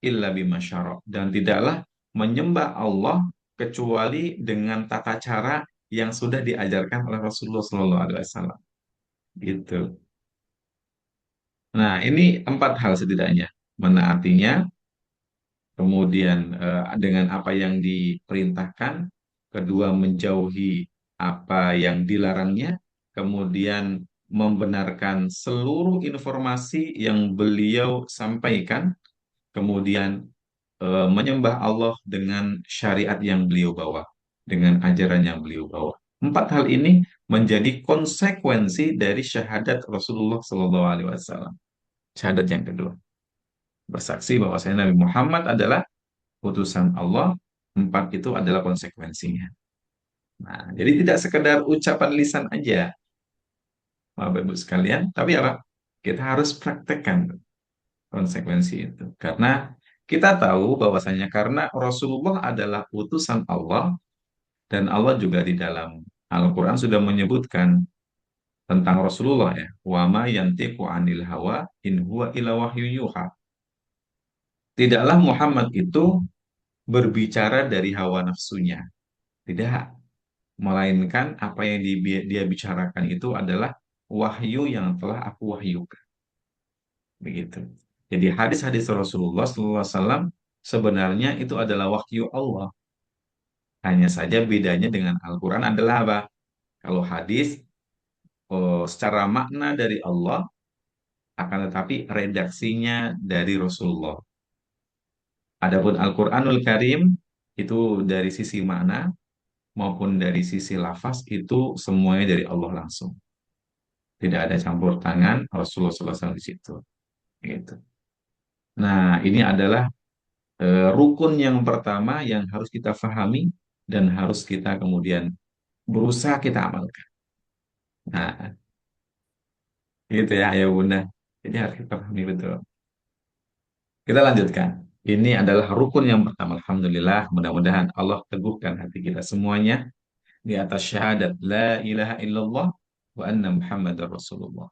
illa bima syara, dan tidaklah menyembah Allah kecuali dengan tata cara yang sudah diajarkan oleh Rasulullah SAW. Gitu. Nah, ini empat hal setidaknya. Menaatinya, kemudian dengan apa yang diperintahkan, kedua menjauhi apa yang dilarangnya, kemudian membenarkan seluruh informasi yang beliau sampaikan, kemudian menyembah Allah dengan syariat yang beliau bawa, dengan ajaran yang beliau bawa. Empat hal ini menjadi konsekuensi dari syahadat Rasulullah SAW. Syahadat yang kedua, bersaksi bahwa Nabi Muhammad adalah utusan Allah. Empat itu adalah konsekuensinya. Nah, jadi tidak sekedar ucapan lisan aja, Bapak Ibu sekalian, tapi apa? Kita harus praktekkan konsekuensi itu. Karena kita tahu bahwasanya karena Rasulullah adalah utusan Allah, dan Allah juga di dalam Al-Quran sudah menyebutkan tentang Rasulullah ya. Wa ma yantiqu anil hawa in huwa illa wahyun yuha. Tidaklah Muhammad itu berbicara dari hawa nafsunya. Tidak. Melainkan apa yang dia bicarakan itu adalah wahyu yang telah aku wahyukan. Begitu. Jadi hadis-hadis Rasulullah SAW sebenarnya itu adalah wahyu Allah. Hanya saja bedanya dengan Al-Quran adalah apa? Kalau hadis secara makna dari Allah, akan tetapi redaksinya dari Rasulullah. Adapun Al-Quranul Karim itu dari sisi makna maupun dari sisi lafaz itu semuanya dari Allah langsung. Tidak ada campur tangan Rasulullah SAW di situ. Gitu. Nah, ini adalah rukun yang pertama yang harus kita pahami dan harus kita kemudian berusaha kita amalkan. Nah, gitu ya, ya Bunda. Jadi harus kita pahami betul. Kita lanjutkan. Ini adalah rukun yang pertama. Alhamdulillah, mudah-mudahan Allah teguhkan hati kita semuanya di atas syahadat la ilaha illallah wa anna Muhammadar Rasulullah.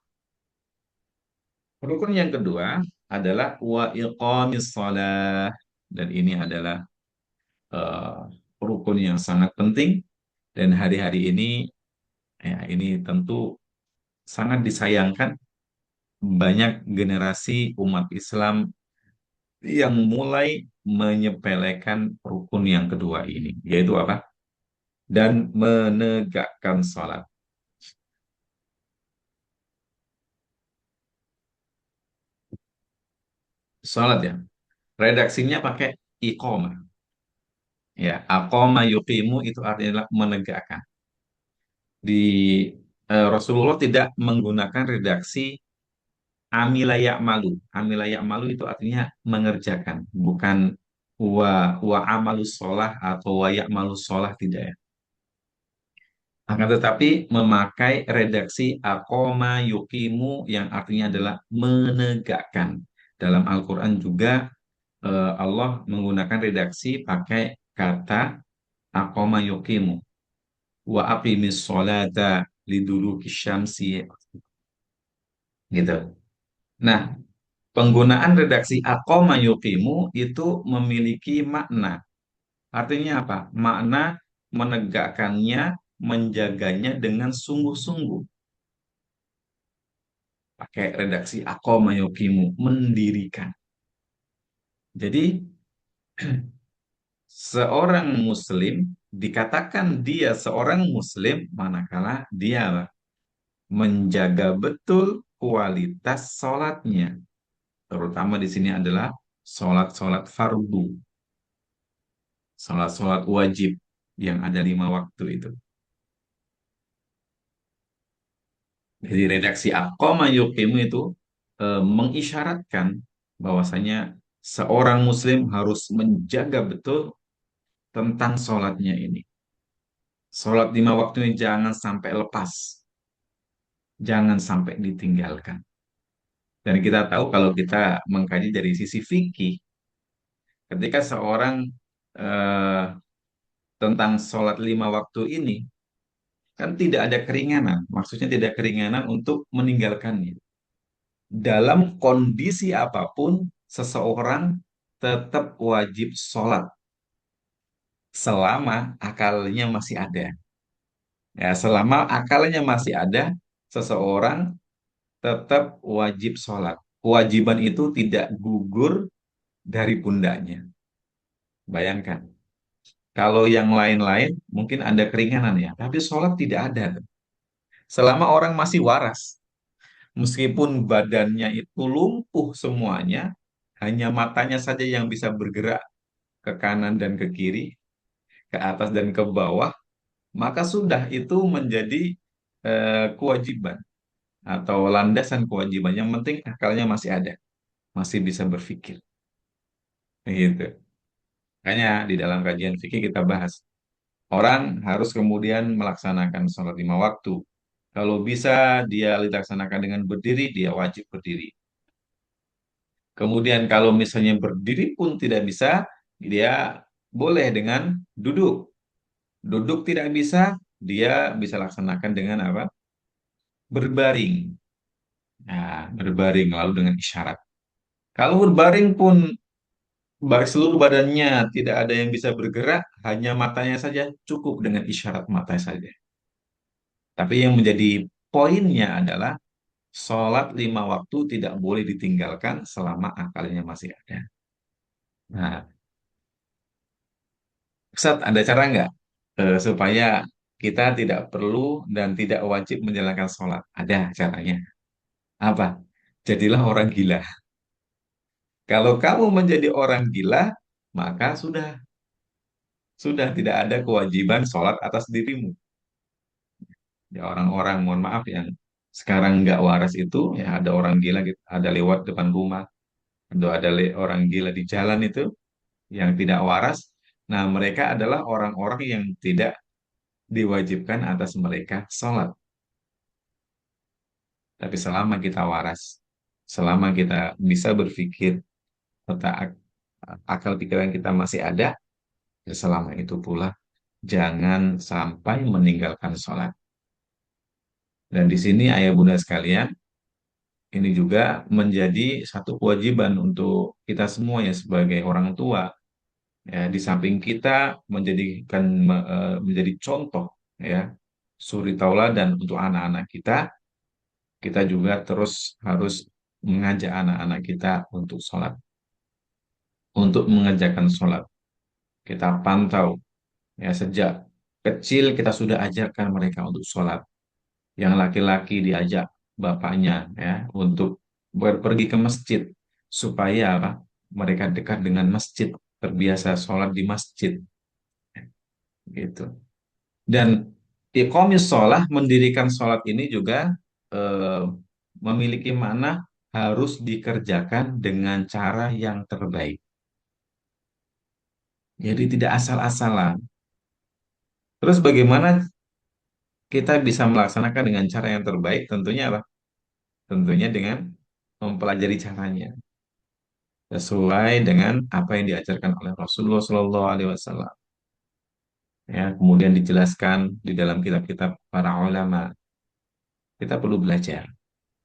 Rukun yang kedua adalah wa iqamis shalah, dan ini adalah eh, rukun yang sangat penting, dan hari-hari ini ya ini tentu sangat disayangkan, banyak generasi umat Islam yang mulai menyepelekan rukun yang kedua ini, yaitu apa? Dan menegakkan sholat. Sholat ya, redaksinya pakai iqomah. Ya, aqoma yuqimu itu artinya menegakkan. Di Rasulullah tidak menggunakan redaksi amilayak malu. Amilayak malu itu artinya mengerjakan, bukan wa amalus sholah atau wayak malus sholah, tidak ya. Akan tetapi memakai redaksi akoma yukimu yang artinya adalah menegakkan. Dalam Al-Quran juga Allah menggunakan redaksi pakai kata akoma yukimu. Wa aqimis sholata liduluki syamsi. Gitu. Nah, penggunaan redaksi akoma yukimu itu memiliki makna. Artinya apa? Makna menegakkannya, menjaganya dengan sungguh-sungguh. Pakai redaksi akoma yukimu, mendirikan. Jadi, seorang muslim dikatakan dia seorang muslim manakala dia menjaga betul kualitas sholatnya. Terutama di sini adalah sholat-sholat fardu, sholat-sholat wajib yang ada 5 waktu itu. Jadi redaksi aqama yuqimu itu mengisyaratkan bahwasanya seorang muslim harus menjaga betul tentang sholatnya ini. Sholat 5 waktu ini jangan sampai lepas, jangan sampai ditinggalkan. Dan kita tahu kalau kita mengkaji dari sisi fikih, ketika seorang eh, tentang sholat 5 waktu ini, kan tidak ada keringanan, maksudnya tidak keringanan untuk meninggalkannya. Dalam kondisi apapun, seseorang tetap wajib sholat selama akalnya masih ada. Ya, selama akalnya masih ada, seseorang tetap wajib sholat. Kewajiban itu tidak gugur dari pundaknya. Bayangkan, kalau yang lain-lain mungkin ada keringanan ya, tapi sholat tidak ada. Selama orang masih waras. Meskipun badannya itu lumpuh semuanya, hanya matanya saja yang bisa bergerak ke kanan dan ke kiri, ke atas dan ke bawah, maka sudah itu menjadi kewajiban atau landasan kewajiban. Yang penting akalnya masih ada, masih bisa berpikir. Gitu. Makanya di dalam kajian fikih kita bahas, orang harus kemudian melaksanakan sholat 5 waktu. Kalau bisa dia dilaksanakan dengan berdiri, dia wajib berdiri. Kemudian kalau misalnya berdiri pun tidak bisa, dia boleh dengan duduk. Duduk tidak bisa, dia bisa laksanakan dengan apa? Berbaring. Nah, berbaring lalu dengan isyarat. Kalau berbaring pun baik seluruh badannya tidak ada yang bisa bergerak, hanya matanya saja cukup dengan isyarat mata saja. Tapi yang menjadi poinnya adalah sholat 5 waktu tidak boleh ditinggalkan selama akalnya masih ada. Nah, Ustaz, ada cara nggak supaya kita tidak perlu dan tidak wajib menjalankan sholat? Ada caranya. Apa? Jadilah orang gila. Kalau kamu menjadi orang gila, maka sudah tidak ada kewajiban sholat atas dirimu. Ya orang-orang, mohon maaf yang sekarang nggak waras itu, ya ada orang gila, gitu, ada lewat depan rumah, ada orang gila di jalan itu yang tidak waras. Nah, mereka adalah orang-orang yang tidak diwajibkan atas mereka sholat. Tapi selama kita waras, selama kita bisa berpikir, otak akal pikiran kita masih ada, ya selama itu pula jangan sampai meninggalkan sholat. Dan di sini ayah bunda sekalian, ini juga menjadi satu kewajiban untuk kita semua ya sebagai orang tua. Ya, di samping kita menjadi contoh ya, suri tauladan untuk anak-anak kita, kita juga terus harus mengajak anak-anak kita untuk sholat, untuk mengerjakan sholat. Kita pantau ya sejak kecil kita sudah ajarkan mereka untuk sholat. Yang laki-laki diajak bapaknya ya untuk pergi ke masjid supaya apa? Mereka dekat dengan masjid, terbiasa sholat di masjid gitu. Dan iqamis sholah, mendirikan sholat ini juga eh, memiliki makna harus dikerjakan dengan cara yang terbaik. Jadi tidak asal-asalan. Terus bagaimana kita bisa melaksanakan dengan cara yang terbaik? Tentunya apa? Tentunya dengan mempelajari caranya sesuai dengan apa yang diajarkan oleh Rasulullah Shallallahu Alaihi Wasallam. Ya, kemudian dijelaskan di dalam kitab-kitab para ulama. Kita perlu belajar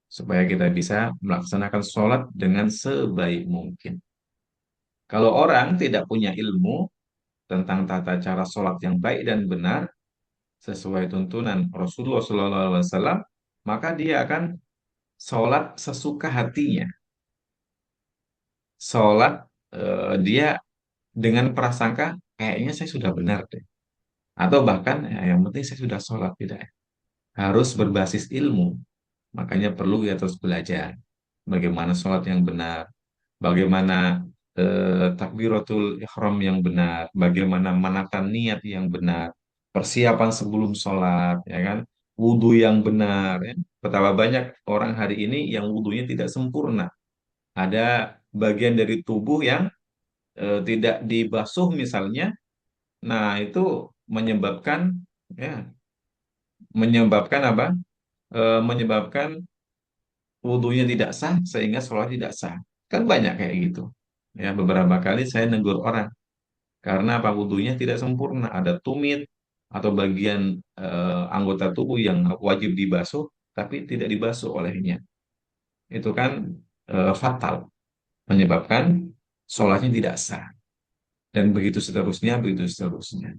supaya kita bisa melaksanakan sholat dengan sebaik mungkin. Kalau orang tidak punya ilmu tentang tata cara sholat yang baik dan benar sesuai tuntunan Rasulullah SAW, maka dia akan sholat sesuka hatinya. Sholat dia dengan prasangka kayaknya saya sudah benar deh. Atau bahkan ya, yang penting saya sudah sholat tidak. Harus berbasis ilmu. Makanya perlu ya terus belajar bagaimana sholat yang benar, bagaimana takbiratul ihram yang benar, bagaimana menata niat yang benar, persiapan sebelum sholat, ya kan, wudhu yang benar. Ya. Betapa banyak orang hari ini yang wudhunya tidak sempurna. Ada bagian dari tubuh yang tidak dibasuh misalnya, nah itu menyebabkan ya menyebabkan apa? Menyebabkan wudhunya tidak sah sehingga sholat tidak sah. Kan banyak kayak gitu. Ya, beberapa kali saya negur orang karena apa wudhunya tidak sempurna, ada tumit atau bagian anggota tubuh yang wajib dibasuh tapi tidak dibasuh olehnya. Itu kan fatal, menyebabkan sholatnya tidak sah dan begitu seterusnya, begitu seterusnya.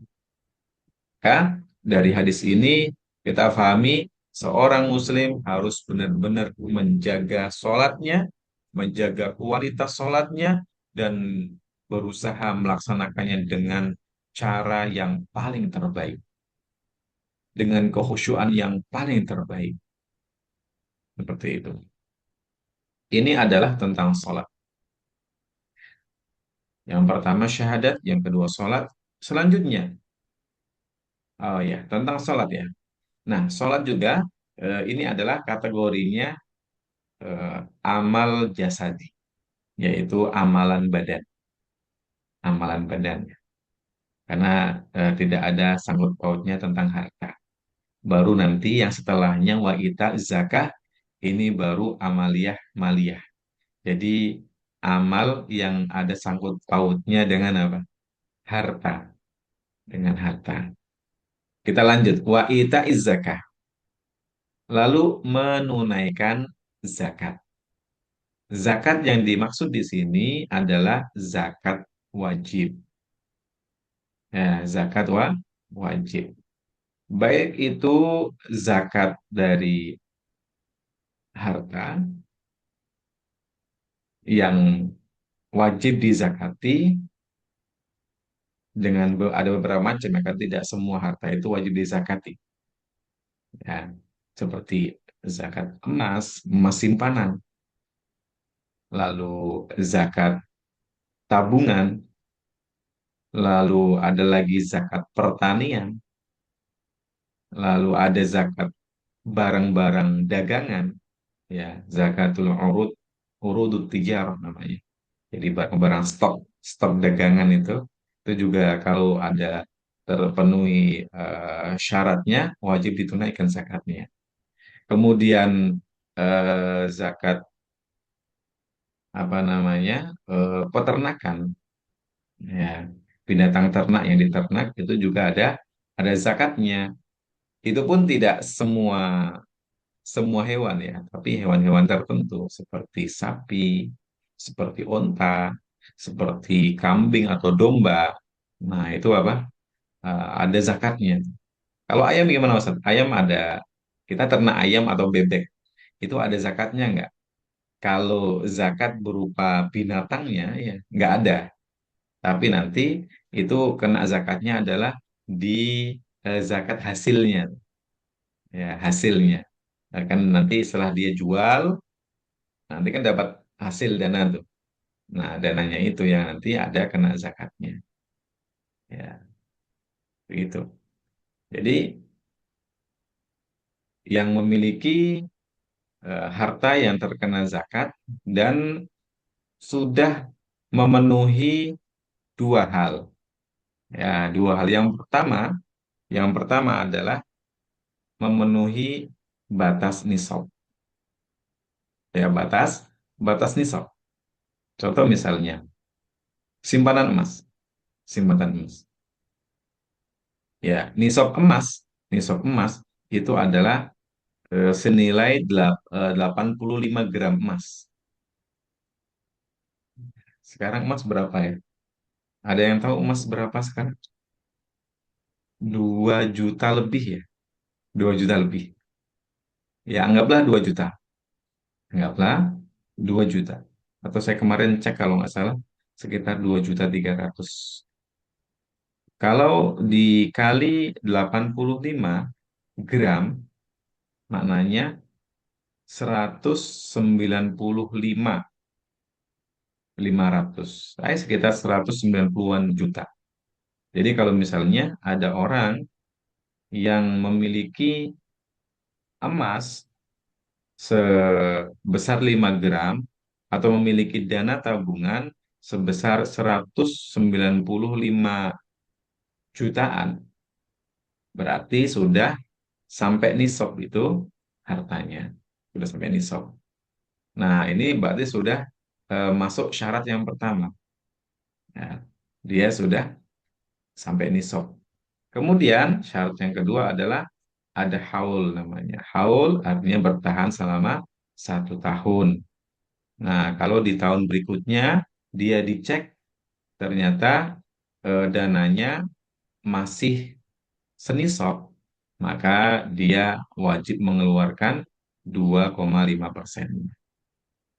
Ya, dari hadis ini kita pahami seorang muslim harus benar-benar menjaga sholatnya, menjaga kualitas sholatnya, dan berusaha melaksanakannya dengan cara yang paling terbaik, dengan kekhusyuan yang paling terbaik. Seperti itu. Ini adalah tentang sholat. Yang pertama syahadat, yang kedua sholat. Selanjutnya, oh ya, tentang sholat ya. Nah, sholat juga ini adalah kategorinya eh, amal jasadi, yaitu amalan badan, amalan badan. Karena tidak ada sangkut pautnya tentang harta. Baru nanti yang setelahnya wa ita zakah ini baru amaliyah maliyah. Jadi amal yang ada sangkut pautnya dengan apa? Harta, dengan harta. Kita lanjut wa ita zakah. Lalu menunaikan zakat. Zakat yang dimaksud di sini adalah zakat wajib. Ya, zakat wajib. Baik itu zakat dari harta yang wajib dizakati dengan ada beberapa macam ya kan tidak semua harta itu wajib dizakati ya seperti zakat emas, emas simpanan, lalu zakat tabungan, lalu ada lagi zakat pertanian, lalu ada zakat barang-barang dagangan ya zakatul urudut tijarah namanya. Jadi barang-barang stok dagangan itu juga kalau ada terpenuhi syaratnya wajib ditunaikan zakatnya. Kemudian zakat apa namanya peternakan ya binatang ternak yang diternak itu juga ada zakatnya. Itu pun tidak semua semua hewan ya, tapi hewan-hewan tertentu seperti sapi, seperti onta, seperti kambing atau domba. Nah, itu apa? Ada zakatnya. Kalau ayam gimana Ustaz? Ayam ada, kita ternak ayam atau bebek, itu ada zakatnya nggak? Kalau zakat berupa binatangnya, ya nggak ada. Tapi nanti itu kena zakatnya adalah di zakat hasilnya, ya hasilnya. Nah, kan nanti setelah dia jual, nanti kan dapat hasil dana tuh. Nah, dananya itu yang nanti ada kena zakatnya. Ya, begitu. Jadi yang memiliki harta yang terkena zakat dan sudah memenuhi dua hal. Ya, dua hal. Yang pertama adalah memenuhi batas nisab. Ya, batas nisab. Contoh misalnya simpanan emas, simpanan emas. Ya, nisab emas itu adalah senilai 85 gram emas. Sekarang emas berapa ya? Ada yang tahu emas berapa sekarang? 2 juta lebih ya? 2 juta lebih. Ya, anggaplah 2 juta. Anggaplah 2 juta. Atau saya kemarin cek kalau nggak salah, sekitar 2.300.000. Kalau dikali 85 gram, maknanya 195.500. Sekitar 190-an juta. Jadi kalau misalnya ada orang yang memiliki emas sebesar 5 gram atau memiliki dana tabungan sebesar 195 jutaan, berarti sudah sampai nisab itu hartanya. Sudah sampai nisab. Nah, ini berarti sudah masuk syarat yang pertama. Ya, dia sudah sampai nisab. Kemudian syarat yang kedua adalah ada haul namanya. Haul artinya bertahan selama 1 tahun. Nah, kalau di tahun berikutnya dia dicek ternyata dananya masih senisab, maka dia wajib mengeluarkan 2,5%.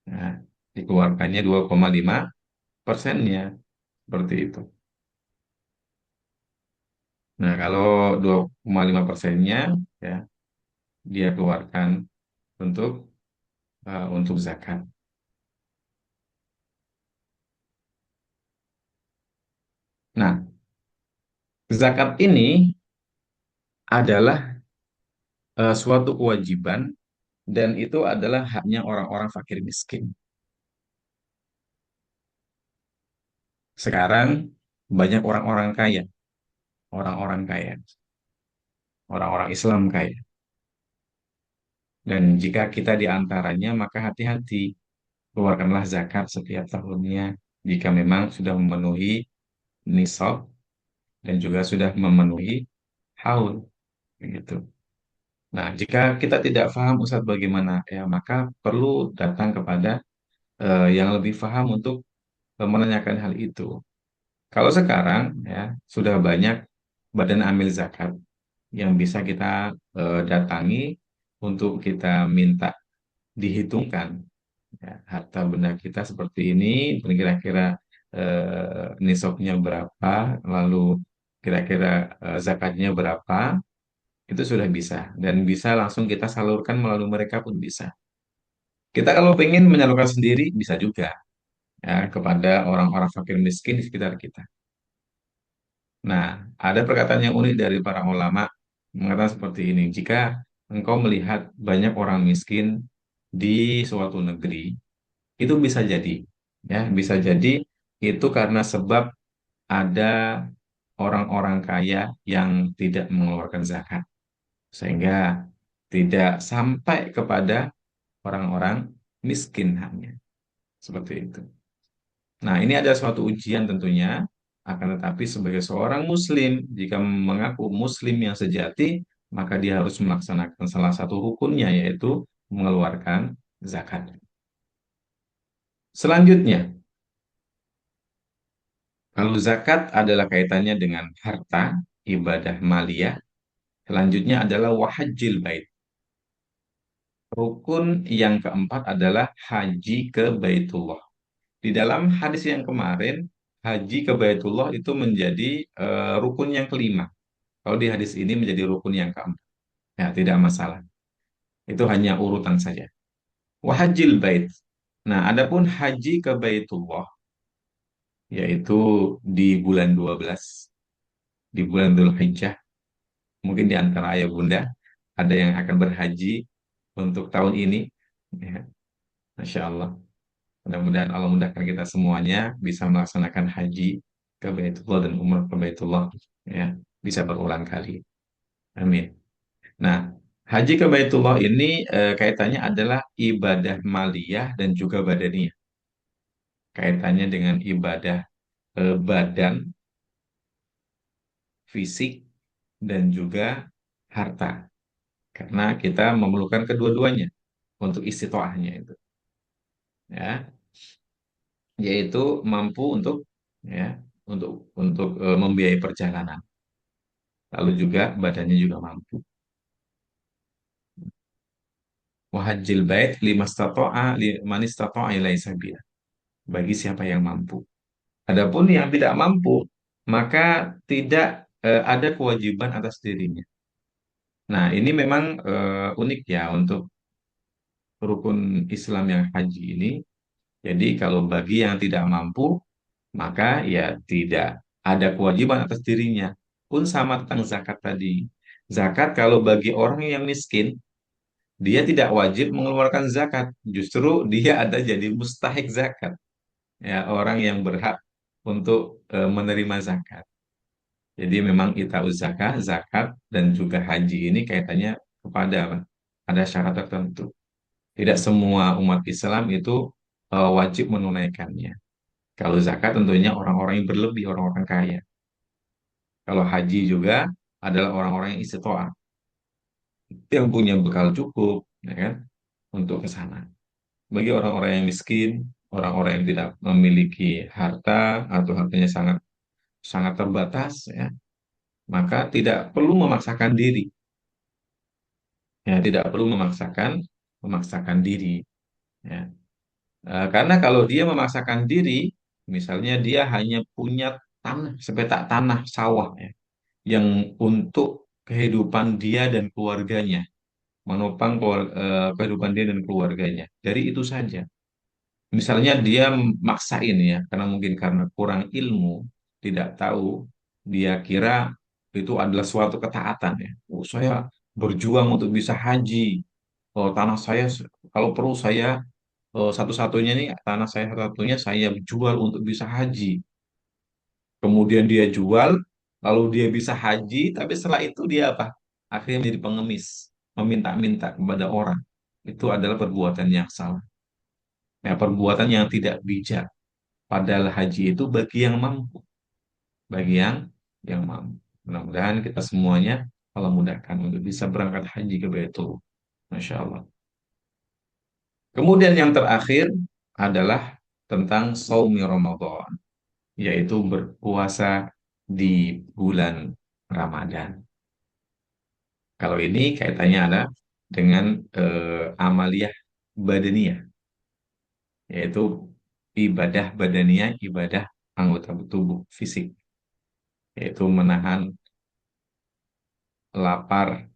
Nah, dikeluarkannya 2,5%-nya seperti itu. Nah, kalau 2,5%-nya ya dia keluarkan untuk untuk zakat. Nah, zakat ini adalah suatu kewajiban dan itu adalah haknya orang-orang fakir miskin. Sekarang banyak orang-orang kaya, orang-orang Islam kaya. Dan jika kita di antaranya, maka hati-hati, keluarkanlah zakat setiap tahunnya jika memang sudah memenuhi nisab dan juga sudah memenuhi haul, begitu. Nah, jika kita tidak paham Ustadz bagaimana, ya maka perlu datang kepada yang lebih paham untuk menanyakan hal itu. Kalau sekarang ya sudah banyak badan amil zakat yang bisa kita datangi untuk kita minta dihitungkan ya, harta benda kita seperti ini dan kira-kira nisabnya berapa, lalu kira-kira zakatnya berapa, itu sudah bisa dan bisa langsung kita salurkan melalui mereka pun bisa. Kita kalau pengen menyalurkan sendiri bisa juga ya kepada orang-orang fakir miskin di sekitar kita. Nah, ada perkataan yang unik dari para ulama mengatakan seperti ini, jika engkau melihat banyak orang miskin di suatu negeri, itu bisa jadi, ya, bisa jadi itu karena sebab ada orang-orang kaya yang tidak mengeluarkan zakat, sehingga tidak sampai kepada orang-orang miskin hanya seperti itu. Nah, ini ada suatu ujian tentunya, akan tetapi sebagai seorang muslim, jika mengaku muslim yang sejati, maka dia harus melaksanakan salah satu rukunnya, yaitu mengeluarkan zakat. Selanjutnya, kalau zakat adalah kaitannya dengan harta, ibadah maliyah, selanjutnya adalah wahajil bait. Rukun yang keempat adalah haji ke Baitullah. Di dalam hadis yang kemarin, haji ke Baitullah itu menjadi rukun yang kelima. Kalau di hadis ini menjadi rukun yang keempat. Ya, tidak masalah. Itu hanya urutan saja. Wahajil bait. Nah, adapun haji ke Baitullah, yaitu di bulan 12, di bulan Dzulhijjah, mungkin di antara ayah bunda, ada yang akan berhaji untuk tahun ini. Ya, Masya Allah. Mudah-mudahan Allah mudahkan kita semuanya bisa melaksanakan haji ke Baitullah dan umrah ke Baitullah. Ya, bisa berulang kali. Amin. Nah, haji ke Baitullah ini kaitannya adalah ibadah maliyah dan juga badaniyah. Kaitannya dengan ibadah badan, fisik, dan juga harta. Karena kita memerlukan kedua-duanya untuk istitoahnya itu. Ya, yaitu mampu untuk ya untuk membiayai perjalanan. Lalu juga badannya juga mampu. Wahajil bait liman istata'a ilaihi sabila. Bagi siapa yang mampu. Adapun yang tidak mampu, maka tidak ada kewajiban atas dirinya. Nah, ini memang unik ya untuk rukun Islam yang haji ini. Jadi kalau bagi yang tidak mampu, maka ya tidak ada kewajiban atas dirinya. Pun sama tentang zakat tadi. Zakat kalau bagi orang yang miskin, dia tidak wajib mengeluarkan zakat. Justru dia ada jadi mustahik zakat. Ya, orang yang berhak untuk menerima zakat. Jadi memang itauz zakah, zakat, dan juga haji ini kaitannya kepada apa? Ada syarat tertentu. Tidak semua umat Islam itu wajib menunaikannya. Kalau zakat tentunya orang-orang yang berlebih, orang-orang kaya. Kalau haji juga adalah orang-orang yang istiqomah, yang punya bekal cukup, ya kan, untuk ke sana. Bagi orang-orang yang miskin, orang-orang yang tidak memiliki harta atau hartanya sangat sangat terbatas, ya, maka tidak perlu memaksakan diri. Ya, tidak perlu memaksakan diri. Ya. Karena kalau dia memaksakan diri, misalnya dia hanya punya tanah, sepetak tanah sawah, ya, yang untuk kehidupan dia dan keluarganya. menopang kehidupan dia dan keluarganya. Dari itu saja. Misalnya dia maksain ya, karena mungkin karena kurang ilmu, tidak tahu, dia kira itu adalah suatu ketaatan ya. Oh, saya berjuang untuk bisa haji. Oh, tanah saya, kalau perlu saya satu-satunya nih, tanah saya satu-satunya saya jual untuk bisa haji. Kemudian dia jual, lalu dia bisa haji, tapi setelah itu dia apa? Akhirnya menjadi pengemis, meminta-minta kepada orang. Itu adalah perbuatan yang salah. Ya, perbuatan yang tidak bijak. Padahal haji itu bagi yang mampu, bagi yang mampu. Mudah-mudahan kita semuanya Allah mudahkan untuk bisa berangkat haji ke Baitul. Masya Allah. Kemudian yang terakhir adalah tentang Saumi Ramadan, yaitu berpuasa di bulan Ramadan. Kalau ini kaitannya ada dengan amaliyah badaniyah, yaitu ibadah badaniyah, ibadah anggota tubuh fisik, yaitu menahan lapar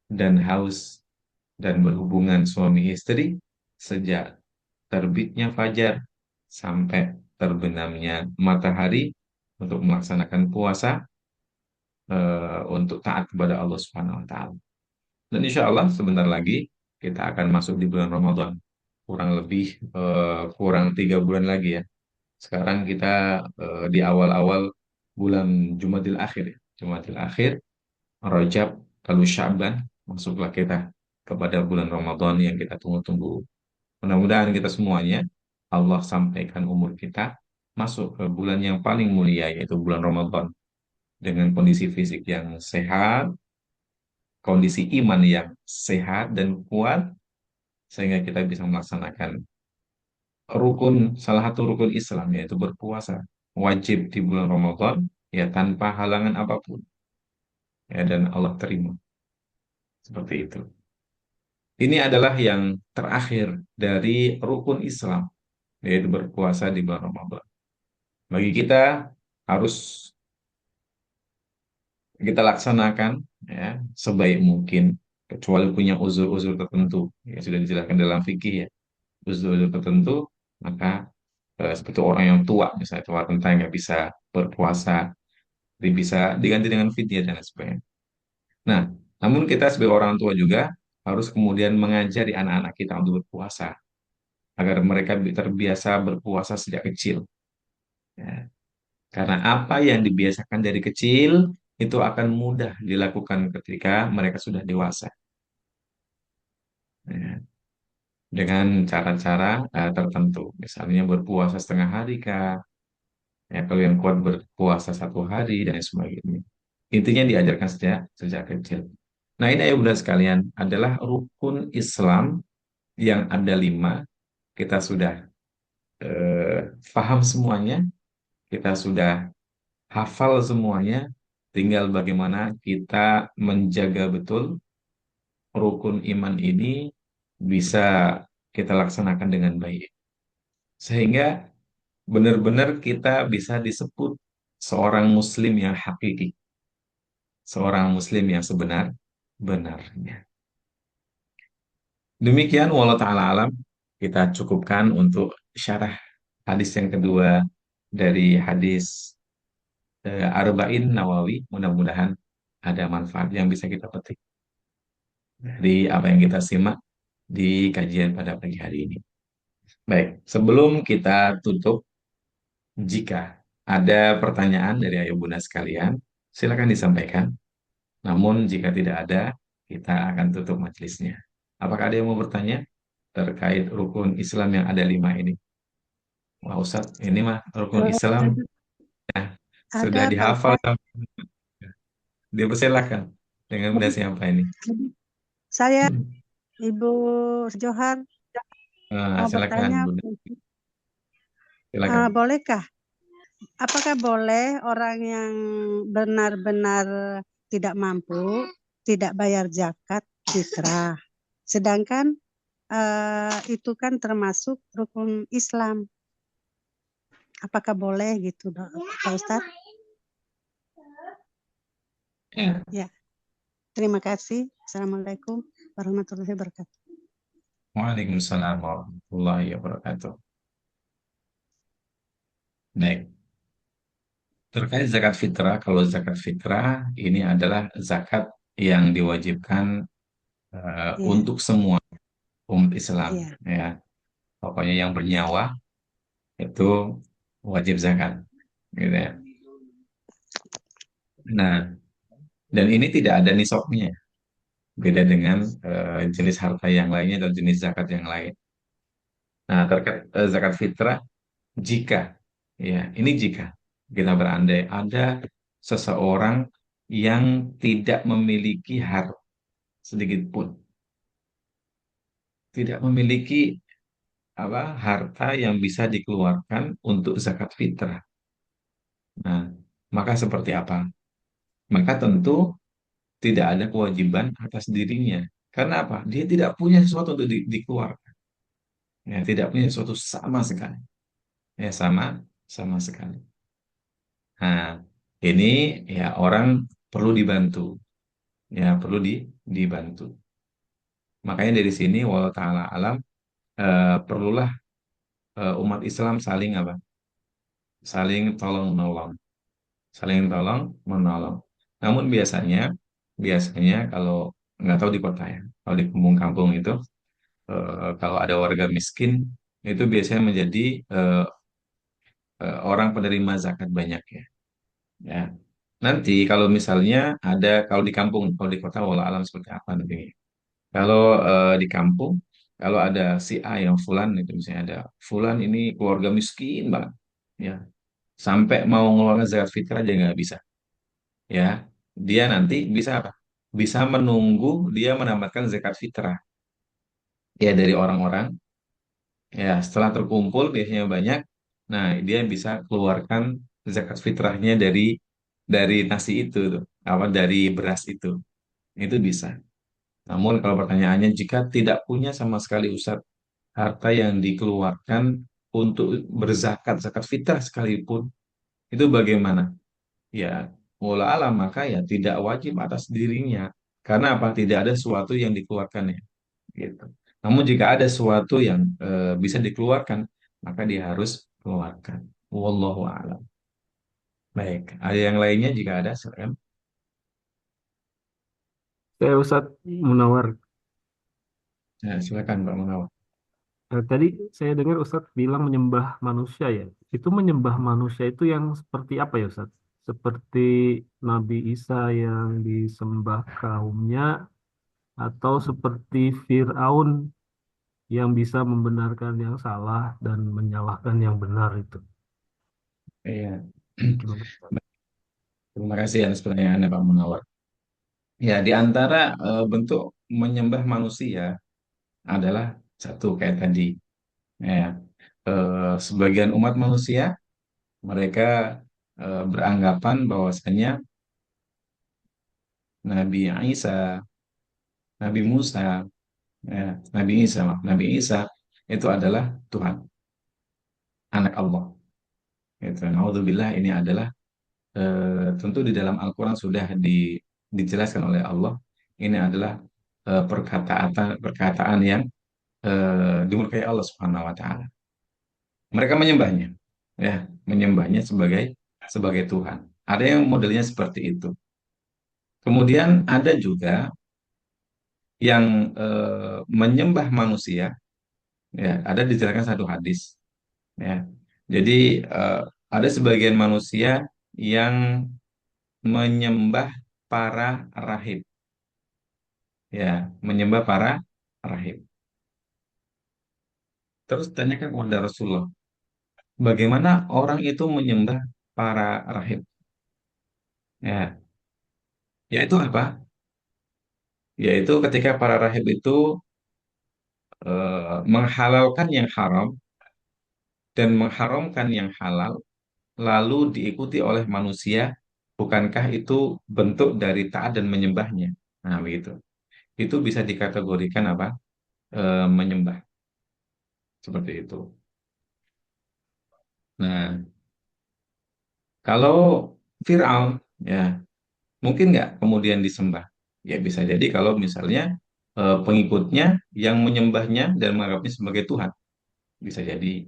dan haus dan berhubungan suami istri sejak terbitnya fajar sampai terbenamnya matahari untuk melaksanakan puasa untuk taat kepada Allah Subhanahu wa taala. Dan insya Allah sebentar lagi kita akan masuk di bulan Ramadan. Kurang lebih kurang 3 bulan lagi ya. Sekarang kita di awal-awal bulan Jumadil Akhir ya. Jumadil Akhir, Rajab, lalu Sya'ban, masuklah kita kepada bulan Ramadan yang kita tunggu-tunggu. Mudah-mudahan kita semuanya Allah sampaikan umur kita masuk ke bulan yang paling mulia yaitu bulan Ramadan dengan kondisi fisik yang sehat, kondisi iman yang sehat dan kuat sehingga kita bisa melaksanakan salah satu rukun Islam yaitu berpuasa wajib di bulan Ramadan ya tanpa halangan apapun ya dan Allah terima seperti itu. Ini adalah yang terakhir dari rukun Islam yaitu berpuasa di bulan Ramadan. Bagi kita harus kita laksanakan ya sebaik mungkin kecuali punya uzur-uzur tertentu ya sudah dijelaskan dalam fikih ya uzur-uzur tertentu maka seperti orang yang tua misalnya tua renta yang nggak bisa berpuasa bisa diganti dengan fidyah dan lain sebagainya. Nah, namun kita sebagai orang tua juga harus kemudian mengajari anak-anak kita untuk berpuasa agar mereka terbiasa berpuasa sejak kecil. Ya. Karena apa yang dibiasakan dari kecil itu akan mudah dilakukan ketika mereka sudah dewasa. Ya. Dengan cara-cara tertentu. Misalnya berpuasa setengah hari kah, ya, kalau yang kuat berpuasa 1 hari dan lain sebagainya. Intinya diajarkan sejak sejak kecil. Nah ini ayo bunda sekalian adalah rukun Islam yang ada 5. Kita sudah paham semuanya, kita sudah hafal semuanya. Tinggal bagaimana kita menjaga betul rukun iman ini bisa kita laksanakan dengan baik. Sehingga benar-benar kita bisa disebut seorang muslim yang hakiki, seorang muslim yang sebenar-benarnya. Demikian walau ta'ala alam, kita cukupkan untuk syarah hadis yang kedua dari hadis Arba'in Nawawi. Mudah-mudahan ada manfaat yang bisa kita petik dari apa yang kita simak di kajian pada pagi hari ini. Baik, sebelum kita tutup, jika ada pertanyaan dari ayo bunda sekalian, silakan disampaikan. Namun jika tidak ada, kita akan tutup majelisnya. Apakah ada yang mau bertanya terkait rukun Islam yang ada 5 ini? Wah Ustaz, ini mah rukun Islam sudah Ada Pak dihafal. Ustadz. Dipersilakan dengan benda siapa ini? Saya Ibu Johar Nah, mau silakan bertanya, Bunda, silakan. bolehkah? Apakah boleh orang yang benar-benar tidak mampu, tidak bayar zakat, fitrah? Sedangkan itu kan termasuk rukun Islam. Apakah boleh gitu, Pak Ustadz? Ya, Ya. Terima kasih. Assalamualaikum warahmatullahi wabarakatuh. Waalaikumsalam warahmatullahi wabarakatuh. Baik, terkait zakat fitrah, kalau zakat fitrah ini adalah zakat yang diwajibkan Iya, untuk semua umat Islam, iya, ya. Pokoknya yang bernyawa itu wajib zakat, gitu ya. Nah, dan ini tidak ada nisabnya, beda dengan jenis harta yang lainnya dan jenis zakat yang lain. Nah, terkait zakat fitrah, jika, ya, ini jika kita berandai ada seseorang yang tidak memiliki harta sedikit pun, tidak memiliki harta yang bisa dikeluarkan untuk zakat fitrah. Nah, maka seperti apa? Maka tentu tidak ada kewajiban atas dirinya. Karena apa? Dia tidak punya sesuatu untuk dikeluarkan. Ya, tidak punya sesuatu sama sekali. Ya, sama sekali. Nah, ini ya orang perlu dibantu. Ya, perlu dibantu. Makanya dari sini, walau ta'ala alam, perlulah umat Islam saling apa? Saling tolong menolong. Saling tolong menolong. Namun biasanya kalau nggak tahu di kota ya, kalau di kampung-kampung itu kalau ada warga miskin itu biasanya menjadi eh, orang penerima zakat banyak ya. Ya. Nanti kalau misalnya kalau di kampung, kalau di kota walau alam seperti apa nanti. Kalau di kampung, kalau ada si A yang fulan itu misalnya ada fulan ini keluarga miskin banget, ya sampai mau ngeluarkan zakat fitrah aja nggak bisa, ya dia nanti bisa apa? Bisa menunggu dia mendapatkan zakat fitrah ya dari orang-orang. Ya, setelah terkumpul biasanya banyak. Nah, dia bisa keluarkan zakat fitrahnya dari nasi itu tuh, apa dari beras itu. Itu bisa. Namun kalau pertanyaannya jika tidak punya sama sekali Ustadz harta yang dikeluarkan untuk berzakat, zakat fitrah sekalipun, itu bagaimana? Ya, wala alam maka ya tidak wajib atas dirinya. Karena apa? Tidak ada sesuatu yang dikeluarkannya gitu. Namun jika ada sesuatu yang bisa dikeluarkan, maka dia harus keluarkan. Wallahu a'lam. Baik, ada yang lainnya jika ada, silakan. Saya Ustadz Munawar. Ya, silakan Pak Munawar. Tadi saya dengar Ustadz bilang menyembah manusia ya. Itu menyembah manusia itu yang seperti apa ya Ustadz? Seperti Nabi Isa yang disembah kaumnya atau seperti Fir'aun yang bisa membenarkan yang salah dan menyalahkan yang benar itu. Iya. Gimana? Terima kasih atas pertanyaannya Pak Munawar. Ya, di antara bentuk menyembah manusia adalah satu kayak tadi. Ya, sebagian umat manusia mereka beranggapan bahwasanya Nabi Isa, Nabi Musa, ya, Nabi Isa itu adalah Tuhan, anak Allah. Gitu. Naudzubillah ini adalah tentu di dalam Al-Quran sudah dijelaskan oleh Allah. Ini adalah perkataan yang dimurkai Allah Subhanahu Wa Taala. Mereka menyembahnya, ya, menyembahnya sebagai Tuhan. Ada yang modelnya seperti itu. Kemudian ada juga yang menyembah manusia, ya, ada dijelaskan satu hadis, ya. Jadi ada sebagian manusia yang menyembah para rahib, ya, menyembah para rahib. Terus tanyakan kepada Rasulullah, bagaimana orang itu menyembah para rahib? Ya, yaitu apa? Yaitu ketika para rahib itu menghalalkan yang haram dan mengharamkan yang halal, lalu diikuti oleh manusia, bukankah itu bentuk dari taat dan menyembahnya? Nah, begitu. Itu bisa dikategorikan apa? Menyembah seperti itu. Nah, kalau Fir'aun, ya mungkin nggak kemudian disembah? Ya bisa jadi kalau misalnya pengikutnya yang menyembahnya dan menganggapnya sebagai Tuhan, bisa jadi,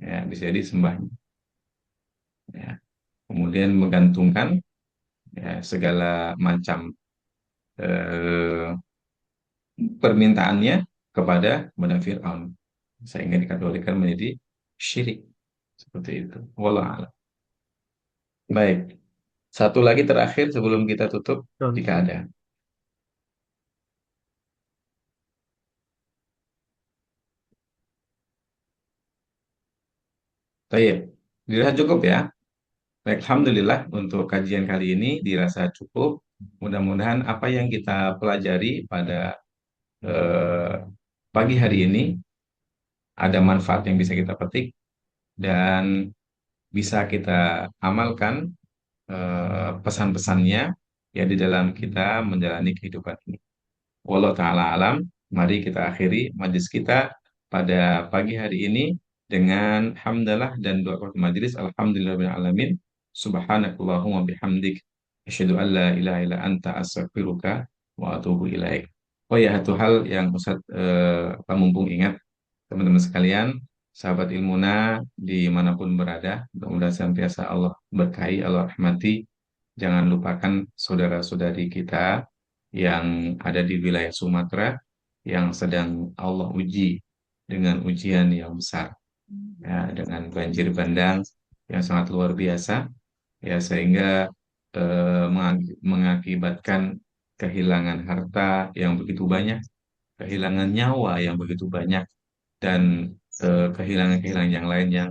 ya bisa jadi sembahnya. Ya. Kemudian menggantungkan ya, segala macam eh, permintaannya kepada Fir'aun, sehingga dikategorikan menjadi syirik seperti itu. Wallah alam. Baik, satu lagi terakhir sebelum kita tutup, jika Contoh. ada. Baik, dirasa cukup ya. Baik, alhamdulillah untuk kajian kali ini dirasa cukup. Mudah-mudahan apa yang kita pelajari pada eh, pagi hari ini ada manfaat yang bisa kita petik dan bisa kita amalkan pesan-pesannya ya di dalam kita menjalani kehidupan ini. Wallahu taala alam. Mari kita akhiri majlis kita pada pagi hari ini dengan hamdalah dan doa kepada majelis. Alhamdulillahirabbil alamin. Subhanakallahumma bihamdik asyhadu an la ilaha illa anta astaghfiruka wa atubu ilaik. Oh ya, satu hal yang Ustaz Pak Mumpung ingat, teman-teman sekalian, sahabat Ilmuna dimanapun berada, mudah-mudahan senantiasa Allah berkahi, Allah rahmati. Jangan lupakan saudara-saudari kita yang ada di wilayah Sumatera yang sedang Allah uji dengan ujian yang besar, ya, dengan banjir bandang yang sangat luar biasa, ya sehingga mengakibatkan kehilangan harta yang begitu banyak, kehilangan nyawa yang begitu banyak, dan kehilangan-kehilangan yang lain yang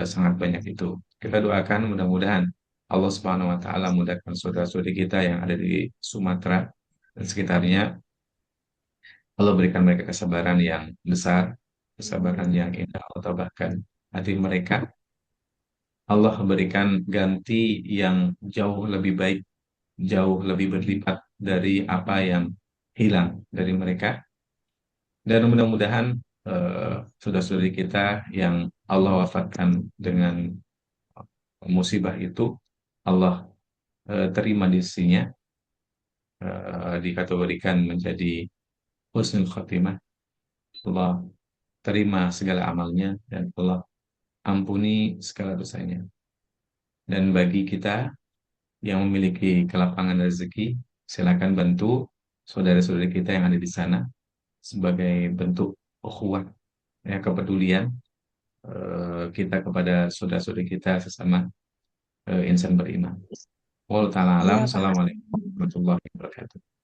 sangat banyak itu. Kita doakan mudah-mudahan Allah Subhanahu wa taala mudahkan saudara-saudari kita yang ada di Sumatera dan sekitarnya. Allah berikan mereka kesabaran yang besar, kesabaran yang indah, atau bahkan hati mereka. Allah berikan ganti yang jauh lebih baik, jauh lebih berlipat dari apa yang hilang dari mereka. Dan mudah-mudahan saudara-saudari kita yang Allah wafatkan dengan musibah itu, Allah terima di sisinya, dikategorikan menjadi husnul khotimah. Allah terima segala amalnya dan Allah ampuni segala dosanya. Dan bagi kita yang memiliki kelapangan rezeki, silakan bantu saudara-saudari kita yang ada di sana sebagai bentuk ukhuwah, ya, kepedulian kita kepada saudara-saudari kita sesama insan beriman. Wallahu ta'ala alam. Iya, Pak. Assalamualaikum warahmatullahi wabarakatuh.